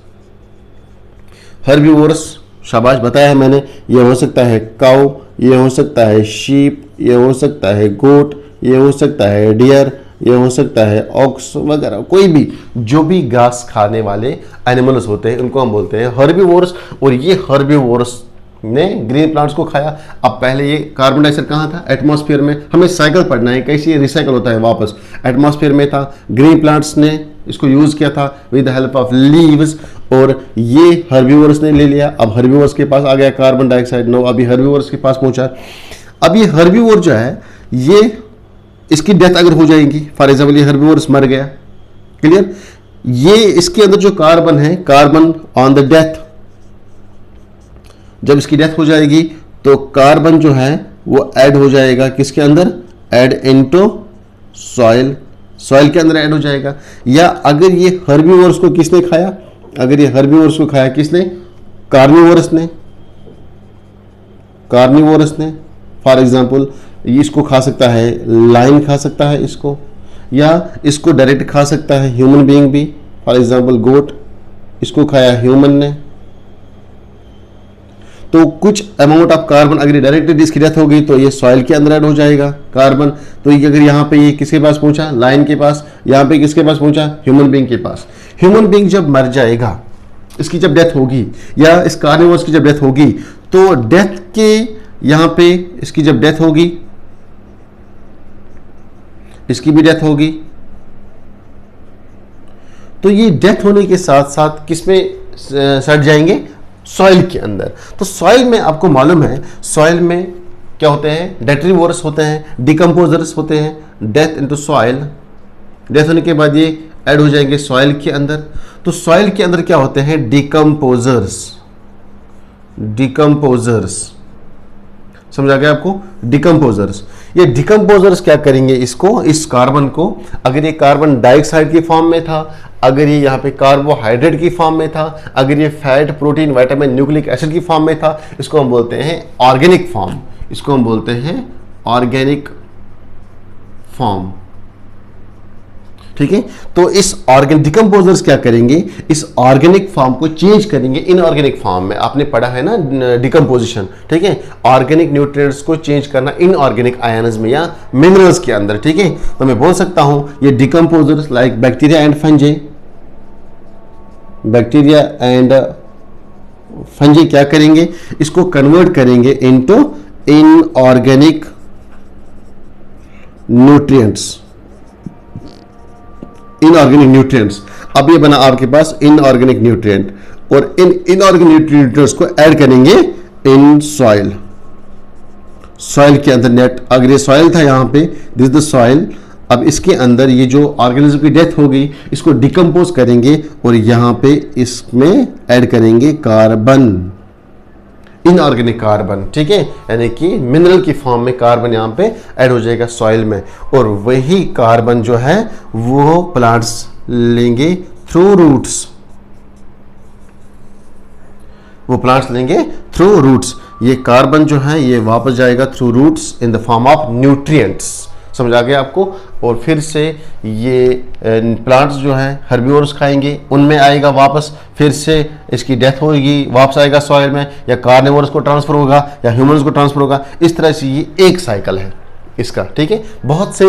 हर्बीवोरस, शाबाश, बताया है मैंने। ये हो सकता है काऊ, ये हो सकता है शीप, ये हो सकता है गोट, ये हो सकता है डियर, ये हो सकता है ऑक्स वगैरह, कोई भी जो भी घास खाने वाले एनिमल्स होते हैं उनको हम बोलते हैं हर्बीवोरस। और ये हर्बीवोरस ने ग्रीन प्लांट्स को खाया। अब पहले ये कार्बन डाइऑक्साइड कहाँ था, एटमॉस्फेयर में। हमें साइकिल पढ़ना है, कैसे ये रिसाइकल होता है वापस। एटमॉस्फेयर में था, ग्रीन प्लांट्स ने इसको यूज किया था with the help of leaves, और ये हर्बीवोरस ने ले लिया। अब हर्बीवोरस के पास आ गया कार्बन डाइऑक्साइड, नो, अभी हर्बीवोरस के पास पहुंचा। अब ये हर्बीवोर जो है, ये इसकी डेथ अगर हो जाएगी, फॉर एग्जाम्पल ये हर्बीवोरस मर गया, क्लियर, ये इसके अंदर जो कार्बन है, कार्बन ऑन द डेथ, जब इसकी डेथ हो जाएगी तो कार्बन जो है वो ऐड हो जाएगा किसके अंदर, ऐड इनटू सॉइल, सॉइल के अंदर ऐड हो जाएगा। या अगर ये हर्बीवोरस को किसने खाया, अगर ये हर्बीवोरस को खाया किसने, कार्निवोरस ने, कार्निवोरस ने, फॉर एग्जाम्पल इसको खा सकता है, लाइन खा सकता है इसको, या इसको डायरेक्ट खा सकता है ह्यूमन बीइंग भी, फॉर एग्जाम्पल गोट, इसको खाया ह्यूमन ने। तो कुछ अमाउंट ऑफ कार्बन अगर डायरेक्टली इसकी डेथ हो गई तो ये सॉइल के अंदर ऐड हो जाएगा कार्बन। तो ये अगर यहाँ पे ये किसके पास पहुंचा, लाइन के पास, यहाँ पे किसके पास पहुंचा, ह्यूमन बीइंग के पास। ह्यूमन बीइंग जब मर जाएगा, इसकी जब डेथ होगी, या इस कार्निवोरस की जब डेथ होगी, तो डेथ के यहाँ पे इसकी जब डेथ होगी, इसकी भी डेथ होगी, तो ये डेथ होने के साथ साथ किसमें सड़ जाएंगे, सॉइल के अंदर। तो सॉइल में आपको मालूम है, सॉइल में क्या होते हैं, डेट्रीवोरस होते हैं, डिकम्पोजर्स होते हैं। डेथ इनटू सॉइल, डेथ होने के बाद ये ऐड हो जाएंगे सॉइल के अंदर। तो सॉइल के अंदर क्या होते हैं, डिकम्पोजर्स, डिकम्पोजर्स, समझा गया आपको, डिकम्पोजर्स। ये डिकम्पोजर्स क्या करेंगे, इसको, इस कार्बन को, अगर ये कार्बन डाइऑक्साइड की फॉर्म में था, अगर ये यहाँ पे कार्बोहाइड्रेट की फॉर्म में था, अगर ये fat, protein, vitamin, nucleic acid की फॉर्म में था, इसको हम बोलते हैं ऑर्गेनिक फॉर्म, इसको हम बोलते हैं ऑर्गेनिक फॉर्म। ठीक है, तो इस ऑर्गेनिक डिकम्पोजर्स क्या करेंगे, इस ऑर्गेनिक फॉर्म को चेंज करेंगे इनऑर्गेनिक फॉर्म में। आपने पढ़ा है ना डिकम्पोजिशन, ठीक है, ऑर्गेनिक न्यूट्रिएंट्स को चेंज करना इनऑर्गेनिक आयन्स में या मिनरल्स के अंदर। ठीक है, तो मैं बोल सकता हूं ये decomposers like bacteria and fungi, bacteria and fungi क्या करेंगे, इसको कन्वर्ट करेंगे into inorganic nutrients, inorganic nutrients. अब ये बना आपके पास इनऑर्गेनिक न्यूट्रिएंट, और इन इनऑर्गेनिक न्यूट्रिएंट्स को ऐड करेंगे इन सॉइल, सॉइल के अंदर। नेट, अगर ये सॉइल था यहाँ पे, दिस द सॉइल, अब इसके अंदर ये जो ऑर्गेनिज्म की डेथ हो गई, इसको डिकम्पोज करेंगे और यहाँ पे इसमें ऐड करेंगे कार्बन, इनऑर्गेनिक कार्बन। ठीक है, यानी कि मिनरल की फॉर्म में कार्बन यहाँ पे ऐड हो जाएगा सॉइल में, और वही कार्बन जो है वो प्लांट्स लेंगे थ्रू रूट्स, वो प्लांट्स लेंगे थ्रू रूट्स। ये कार्बन जो है ये वापस जाएगा through roots in the form of nutrients, समझ आ गया आपको। और फिर से ये प्लांट्स जो हैं हर्बिवोरस खाएंगे, उनमें आएगा वापस, फिर से इसकी डेथ होगी, वापस आएगा सॉइल में, या कार्निवोरस को ट्रांसफर होगा या ह्यूमंस को ट्रांसफर होगा। इस तरह से ये एक साइकिल है इसका। ठीक है, बहुत से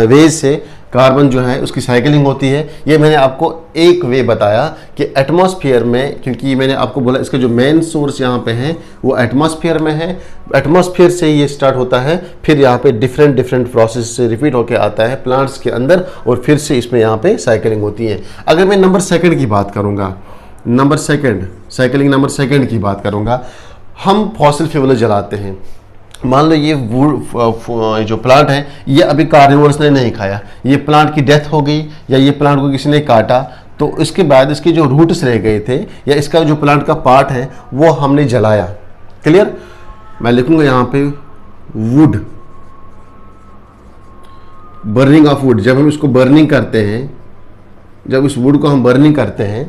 वेज से कार्बन जो है उसकी साइकिलिंग होती है। ये मैंने आपको एक वे बताया कि एटमॉस्फेयर में, क्योंकि मैंने आपको बोला इसका जो मेन सोर्स यहाँ पे है वो एटमॉस्फेयर में है, एटमॉस्फेयर से ये स्टार्ट होता है, फिर यहाँ पे डिफरेंट डिफरेंट प्रोसेस से रिपीट होकर आता है प्लांट्स के अंदर, और फिर से इसमें यहाँ पे साइकिलिंग होती है। अगर मैं नंबर सेकेंड की बात करूँगा, number second, cycling number second की बात करूँगा, हम फॉसिल फ्यूल जलाते हैं। मान लो ये जो प्लांट है ये अभी कार्निवोरस ने नहीं खाया, ये प्लांट की डेथ हो गई या ये प्लांट को किसी ने काटा, तो इसके बाद इसके जो रूट्स रह गए थे या इसका जो प्लांट का पार्ट है वो हमने जलाया। क्लियर, मैं लिखूंगा यहाँ पे वुड, बर्निंग ऑफ वुड। जब हम इसको बर्निंग करते हैं, जब इस वुड को हम बर्निंग करते हैं,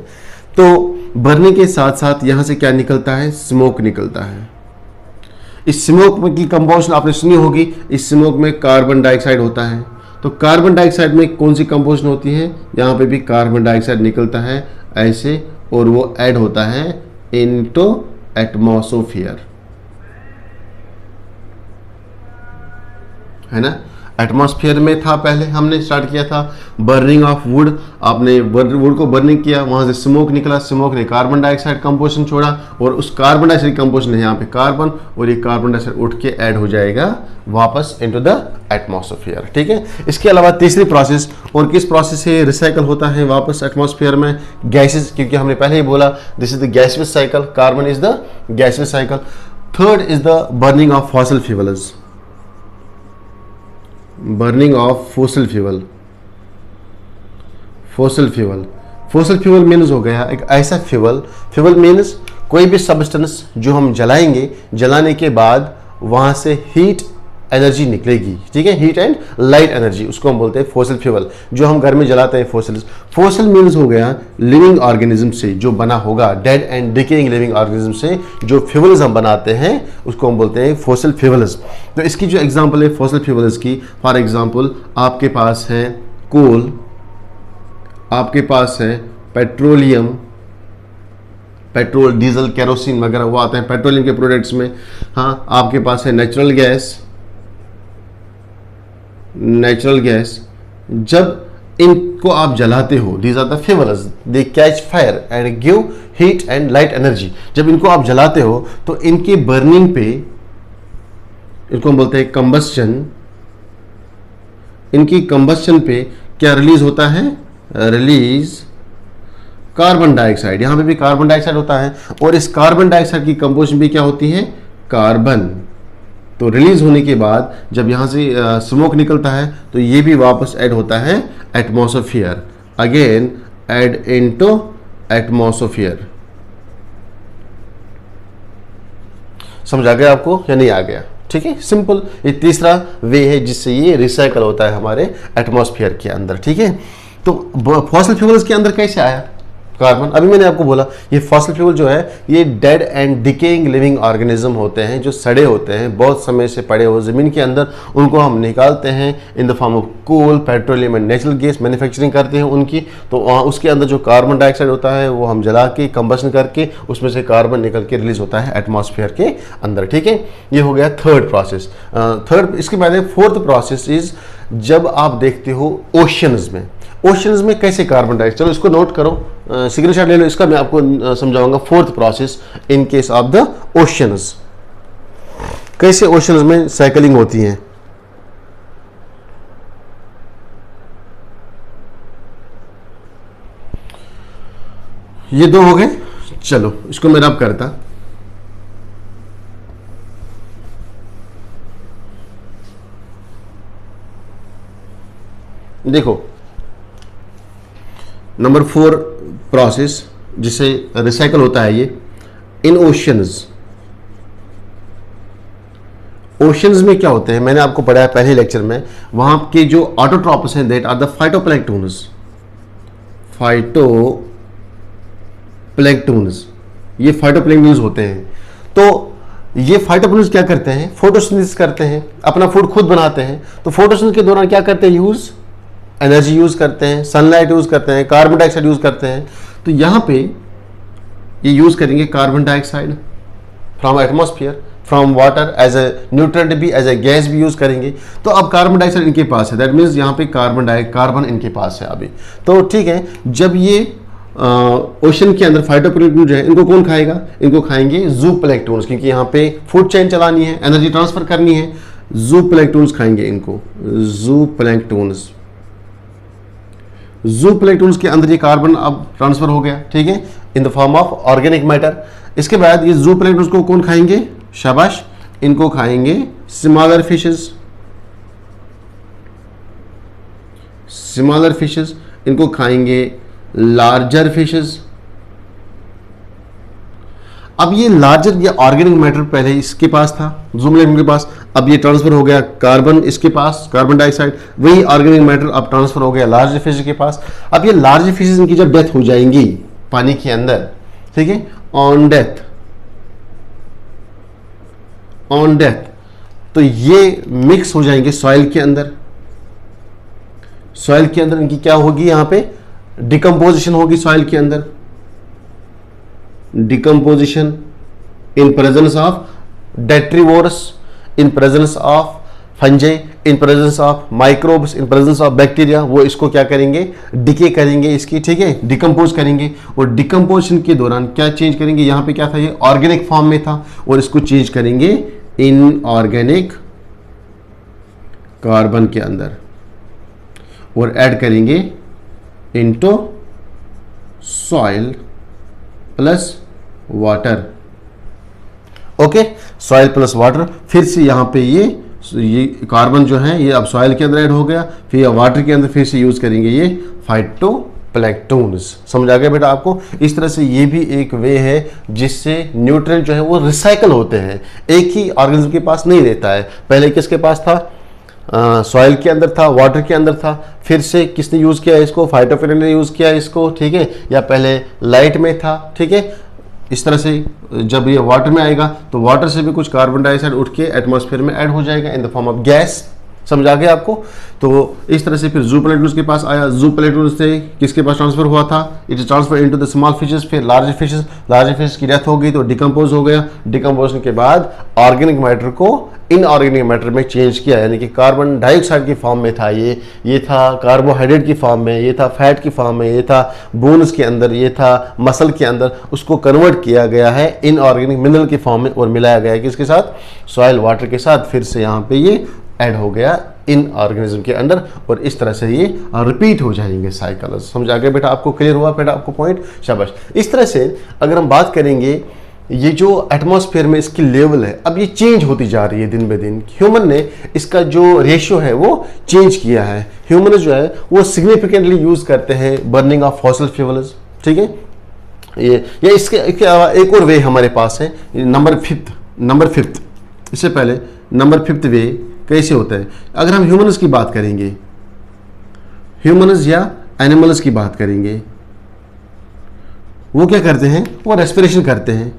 तो बर्निंग के साथ साथ यहाँ से क्या निकलता है, स्मोक निकलता है। इस स्मोक की कंपोजिशन आपने सुनी होगी, इस स्मोक में कार्बन डाइऑक्साइड होता है। तो कार्बन डाइऑक्साइड में कौन सी कंपोजिशन होती है, यहाँ पे भी कार्बन डाइऑक्साइड निकलता है ऐसे, और वो ऐड होता है इनटू एटमॉस्फेयर, है ना। एटमॉस्फेयर में था, पहले हमने स्टार्ट किया था बर्निंग ऑफ वुड, आपने वुड को बर्निंग किया, वहां से स्मोक निकला, स्मोक ने कार्बन डाइऑक्साइड कंपोजिशन छोड़ा, और उस कार्बन डाइऑक्साइड कंपोजिशन है यहाँ पे कार्बन, और ये कार्बन डाइऑक्साइड उठ के ऐड हो जाएगा वापस इनटू द एटमॉस्फेयर। ठीक है, इसके अलावा तीसरी प्रोसेस, और किस प्रोसेस से रिसाइकल होता है वापस एटमॉस्फेयर में, गैसेस, क्योंकि हमने पहले ही बोला this is the gaseous cycle, carbon is the gaseous cycle. Third is the burning of fossil fuels, burning of fossil fuel. Fossil fuel, fossil fuel means हो गया एक ऐसा फ्यूल, फ्यूल मीन्स कोई भी सब्सटेंस जो हम जलाएंगे, जलाने के बाद वहां से हीट एनर्जी निकलेगी। ठीक है, हीट एंड लाइट एनर्जी, उसको हम बोलते हैं फोसिल फ्यूल, जो हम घर में जलाते हैं फोसिल्स। फोसिल मीन्स हो गया लिविंग ऑर्गेनिज्म से जो बना होगा, dead and decaying living organism से जो फ्यूल्स हम बनाते हैं उसको हम बोलते हैं फोसिल फ्यूल्स। तो इसकी जो एग्जांपल है फोसिल फ्यूल्स की, फॉर एग्जांपल आपके पास है कोल, आपके पास है पेट्रोलियम, पेट्रोल, डीजल, केरोसिन वगैरह वो आते हैं पेट्रोलियम के प्रोडक्ट्स में। हाँ, आपके पास है नेचुरल गैस, नेचुरल गैस। जब इनको आप जलाते हो, these are the fuels, they catch fire and give heat and light energy. जब इनको आप जलाते हो तो इनकी बर्निंग पे, इनको हम बोलते हैं कंबस्चन, इनकी कंबस्चन पे क्या रिलीज होता है, रिलीज कार्बन डाइऑक्साइड। यहां पे भी कार्बन डाइऑक्साइड होता है, और इस कार्बन डाइऑक्साइड की कंपोजिशन भी क्या होती है, कार्बन। तो रिलीज होने के बाद जब यहाँ से स्मोक निकलता है तो ये भी वापस ऐड होता है atmosphere, again add into atmosphere. समझ आ गया आपको या नहीं आ गया? ठीक है, सिंपल। ये तीसरा वे है जिससे ये रिसाइकल होता है हमारे एटमॉस्फेयर के अंदर। ठीक है, तो फॉसिल फ्यूल्स के अंदर कैसे आया कार्बन? अभी मैंने आपको बोला ये फॉसिल फ्यूल जो है ये dead and decaying living organism होते हैं, जो सड़े होते हैं, बहुत समय से पड़े हो ज़मीन के अंदर, उनको हम निकालते हैं in the form of coal, petroleum and natural gas, manufacturing करते हैं उनकी। तो उसके अंदर जो कार्बन डाइऑक्साइड होता है वो हम जला के कंबशन करके उसमें से कार्बन निकल के रिलीज होता है एटमॉस्फेयर के अंदर। ठीक है, ये हो गया थर्ड प्रोसेस। इसके बाद फोर्थ प्रोसेस इज जब आप देखते हो ओशंस में, ओशंस में कैसे कार्बन डाइऑक्साइड, चलो इसको नोट करो, स्क्रीनशॉट ले लो इसका, मैं आपको समझाऊंगा fourth process in case of the oceans, कैसे ओशंस में साइकिलिंग होती है। ये दो हो गए, चलो इसको मैं रब करता। देखो नंबर 4 प्रोसेस जिसे रिसाइकल होता है ये इन ओशंस। ओशंस में क्या होते हैं, मैंने आपको पढ़ाया पहले लेक्चर में, वहां के जो ऑटोट्रॉपस हैं that are the phytoplanktons, phytoplanktons, ये फाइटोप्लैंक्टन्स होते हैं। तो ये फाइटोप्लैंक्टन्स क्या करते हैं, फोटोसिंथेसिस करते हैं, अपना फूड खुद बनाते हैं। तो फोटोसिंथेसिस के दौरान क्या करते हैं, यूज एनर्जी यूज करते हैं, सनलाइट यूज करते हैं, कार्बन डाइऑक्साइड यूज करते हैं। तो यहां पे ये यूज करेंगे carbon dioxide from atmosphere, from water as a nutrient भी, एज ए गैस भी यूज करेंगे। तो अब कार्बन डाइऑक्साइड इनके पास है, दैट मीन्स यहाँ पे कार्बन इनके पास है अभी। तो ठीक है, जब ये ओशन के अंदर फाइटोप्लैंक्टन जो है इनको कौन खाएगा, इनको खाएंगे जूप्लैंक्टन्स, क्योंकि यहाँ पे फूड चेन चलानी है, एनर्जी ट्रांसफर करनी है, जूप्लैंक्टन्स खाएंगे इनको, जूप्लैंक्टन्स। जूप्लैंक्टन्स के अंदर ये कार्बन अब ट्रांसफर हो गया, ठीक है, इन the form of organic matter. इसके बाद ये जूप्लैंक्टन्स को कौन खाएंगे, शाबाश, इनको खाएंगे स्मॉलर फिशेस, स्मॉलर फिशेस, इनको खाएंगे लार्जर फिशेस। अब ये लार्जर, ये ऑर्गेनिक मैटर पहले इसके पास था, जूप्लैंक्टन के पास, अब ये ट्रांसफर हो गया कार्बन इसके पास, कार्बन डाइऑक्साइड, वही ऑर्गेनिक मैटर अब ट्रांसफर हो गया लार्ज फिश के पास। अब ये लार्ज फिशेस इनकी जब डेथ हो जाएंगी पानी के अंदर, ठीक है, ऑन डेथ, तो ये मिक्स हो जाएंगे सॉइल के अंदर। सॉइल के अंदर इनकी क्या होगी, यहां पे डिकम्पोजिशन होगी सॉइल के अंदर, decomposition in presence of detritivores, in presence of fungi, in presence of microbes, in presence of bacteria. वो इसको क्या करेंगे, डिके करेंगे इसकी, ठीक है, डिकम्पोज करेंगे। और डिकम्पोजिशन के दौरान क्या चेंज करेंगे, यहां पे क्या था, ये ऑर्गेनिक फॉर्म में था, और इसको चेंज करेंगे इन ऑर्गेनिक कार्बन के अंदर, और ऐड करेंगे into soil plus water. Okay, soil plus water, फिर से यहाँ पे ये कार्बन जो है ये अब सॉइल के अंदर ऐड हो गया, फिर वाटर के अंदर फिर से यूज करेंगे ये फाइटोप्लैंक्टन्स। समझ आ गया बेटा आपको? इस तरह से ये भी एक वे है जिससे न्यूट्रिएंट जो है वो रिसाइकल होते हैं, एक ही ऑर्गेनिज्म के पास नहीं रहता है। पहले किसके पास था, सॉइल के अंदर था, वाटर के अंदर था, फिर से किसने यूज किया इसको, फाइटोप्लैंक्टन ने यूज किया इसको, ठीक है, या पहले लाइट में था, ठीक है। इस तरह से जब ये वाटर में आएगा तो वाटर से भी कुछ कार्बन डाइऑक्साइड उठ के एटमॉस्फेयर में ऐड हो जाएगा इन द फॉर्म ऑफ गैस। समझ आ गया आपको? तो इस तरह से फिर जूप्लैंक्टन्स के पास आया, जूप्लैंक्टन्स से किसके पास ट्रांसफर हुआ था, it is transfer into the small fishes, फिर लार्ज फिशेस, लार्ज फिश की डेथ हो गई तो डिकम्पोज हो गया, डिकम्पोजन के बाद ऑर्गेनिक मैटर को इनऑर्गेनिक मैटर में चेंज किया, यानी कि कार्बन डाइऑक्साइड की फॉर्म में था ये था कार्बोहाइड्रेट की फॉर्म में, ये था फैट की फॉर्म में, ये था बोन्स के अंदर, ये था मसल के अंदर, उसको कन्वर्ट किया गया है इनऑर्गेनिक मिनरल की फॉर्म में और मिलाया गया है किसके साथ, सॉइल वाटर के साथ। फिर से यहाँ पे ये ऐड हो गया इन ऑर्गेनिज्म के अंदर, और इस तरह से ये रिपीट हो जाएंगे साइकिल्स। समझ आ गया बेटा? आपको क्लियर हुआ बेटा आपको पॉइंट? शाबाश। इस तरह से अगर हम बात करेंगे ये जो एटमॉस्फेयर में इसकी लेवल है अब ये चेंज होती जा रही है दिन ब दिन। ह्यूमन ने इसका जो रेशियो है वो चेंज किया है। ह्यूमन जो है वो सिग्निफिकेंटली यूज करते हैं बर्निंग ऑफ फॉसिल फ्यूल्स, ठीक है। ये इसके अलावा एक और वे हमारे पास है, नंबर फिफ्थ। इससे पहले नंबर 5th वे कैसे होता है। अगर हम ह्यूमन्स की बात करेंगे, ह्यूमन्स या एनिमल्स की बात करेंगे, वो क्या करते हैं, वो रेस्पिरेशन करते हैं।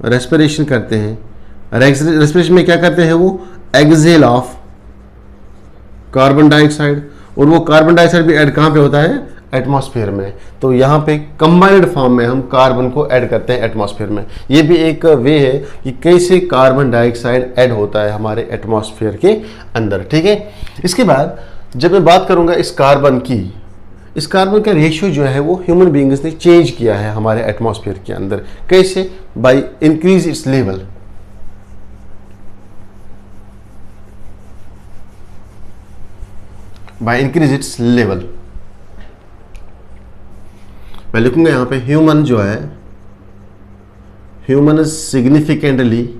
रेस्पिरेशन में क्या करते हैं, वो एक्सहेल ऑफ कार्बन डाइऑक्साइड, और वो कार्बन डाइऑक्साइड भी ऐड कहाँ पे होता है, एटमॉस्फेयर में। तो यहाँ पे कंबाइंड फॉर्म में हम कार्बन को ऐड करते हैं एटमॉस्फेयर में। ये भी एक वे है कि कैसे कार्बन डाइऑक्साइड ऐड होता है हमारे एटमॉस्फेयर के अंदर, ठीक है। इसके बाद जब मैं बात करूंगा इस कार्बन का रेशियो जो है वो ह्यूमन बीइंग्स ने चेंज किया है हमारे एटमॉस्फेयर के अंदर। कैसे, बाय इंक्रीज इट्स लेवल। मैं लिखूंगा यहां पे ह्यूमन जो है, human significantly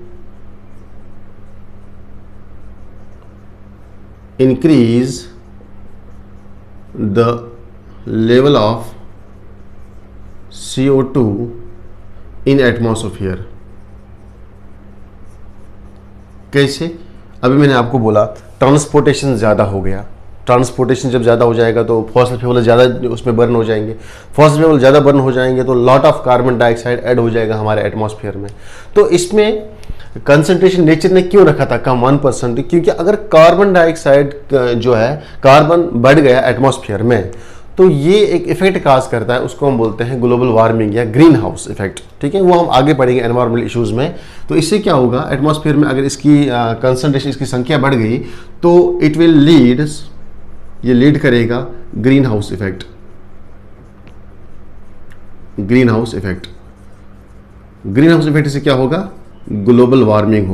increase the level of CO2 in atmosphere. कैसे, अभी मैंने आपको बोला ट्रांसपोर्टेशन ज़्यादा हो गया। ट्रांसपोर्टेशन जब ज़्यादा हो जाएगा तो फॉसिल फ्यूल ज़्यादा उसमें बर्न हो जाएंगे। फॉसिल फ्यूल ज़्यादा बर्न हो जाएंगे तो lot of carbon dioxide add हो जाएगा हमारे एटमॉस्फेयर में। तो इसमें कंसंट्रेशन नेचर ने क्यों रखा था कम 1%, क्योंकि अगर कार्बन डाइऑक्साइड जो है कार्बन बढ़ गया एटमॉस्फेयर में तो ये एक इफेक्ट काज करता है, उसको हम बोलते हैं ग्लोबल वार्मिंग या ग्रीन हाउस इफेक्ट, ठीक है। वो हम आगे पढ़ेंगे एनवायरमेंटल इश्यूज में। तो इससे क्या होगा, एटमॉस्फेयर में अगर इसकी कंसंट्रेशन, इसकी संख्या बढ़ गई तो इट विल लीड करेगा green house effect. Green house effect से क्या होगा, ग्लोबल वार्मिंग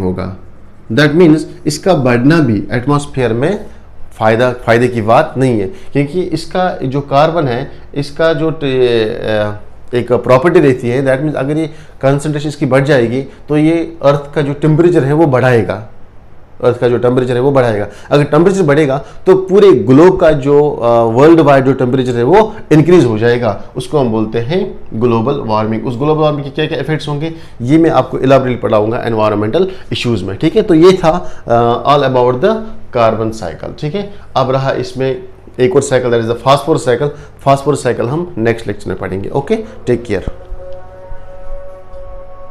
होगा। दैट मीन्स इसका बढ़ना भी एटमॉस्फेयर में फायदे की बात नहीं है, क्योंकि इसका जो कार्बन है इसका जो एक प्रॉपर्टी रहती है, दैट मीन्स अगर ये कंसंट्रेशन इसकी बढ़ जाएगी तो ये अर्थ का जो टेम्परेचर है वो बढ़ाएगा। अगर टेम्परेचर बढ़ेगा तो पूरे ग्लोब का जो वर्ल्ड वाइड जो टेम्परेचर है वो इंक्रीज हो जाएगा। उसको हम बोलते हैं ग्लोबल वार्मिंग। उस ग्लोबल वार्मिंग के क्या क्या इफेक्ट्स होंगे ये मैं आपको इलाबोरेटली पढ़ाऊंगा एनवायरमेंटल इश्यूज में, ठीक है। तो ये था all about the carbon cycle, ठीक है। अब रहा इसमें एक और cycle, that is the phosphorus cycle. Phosphorus cycle हम नेक्स्ट लेक्चर में पढ़ेंगे। Okay, take care.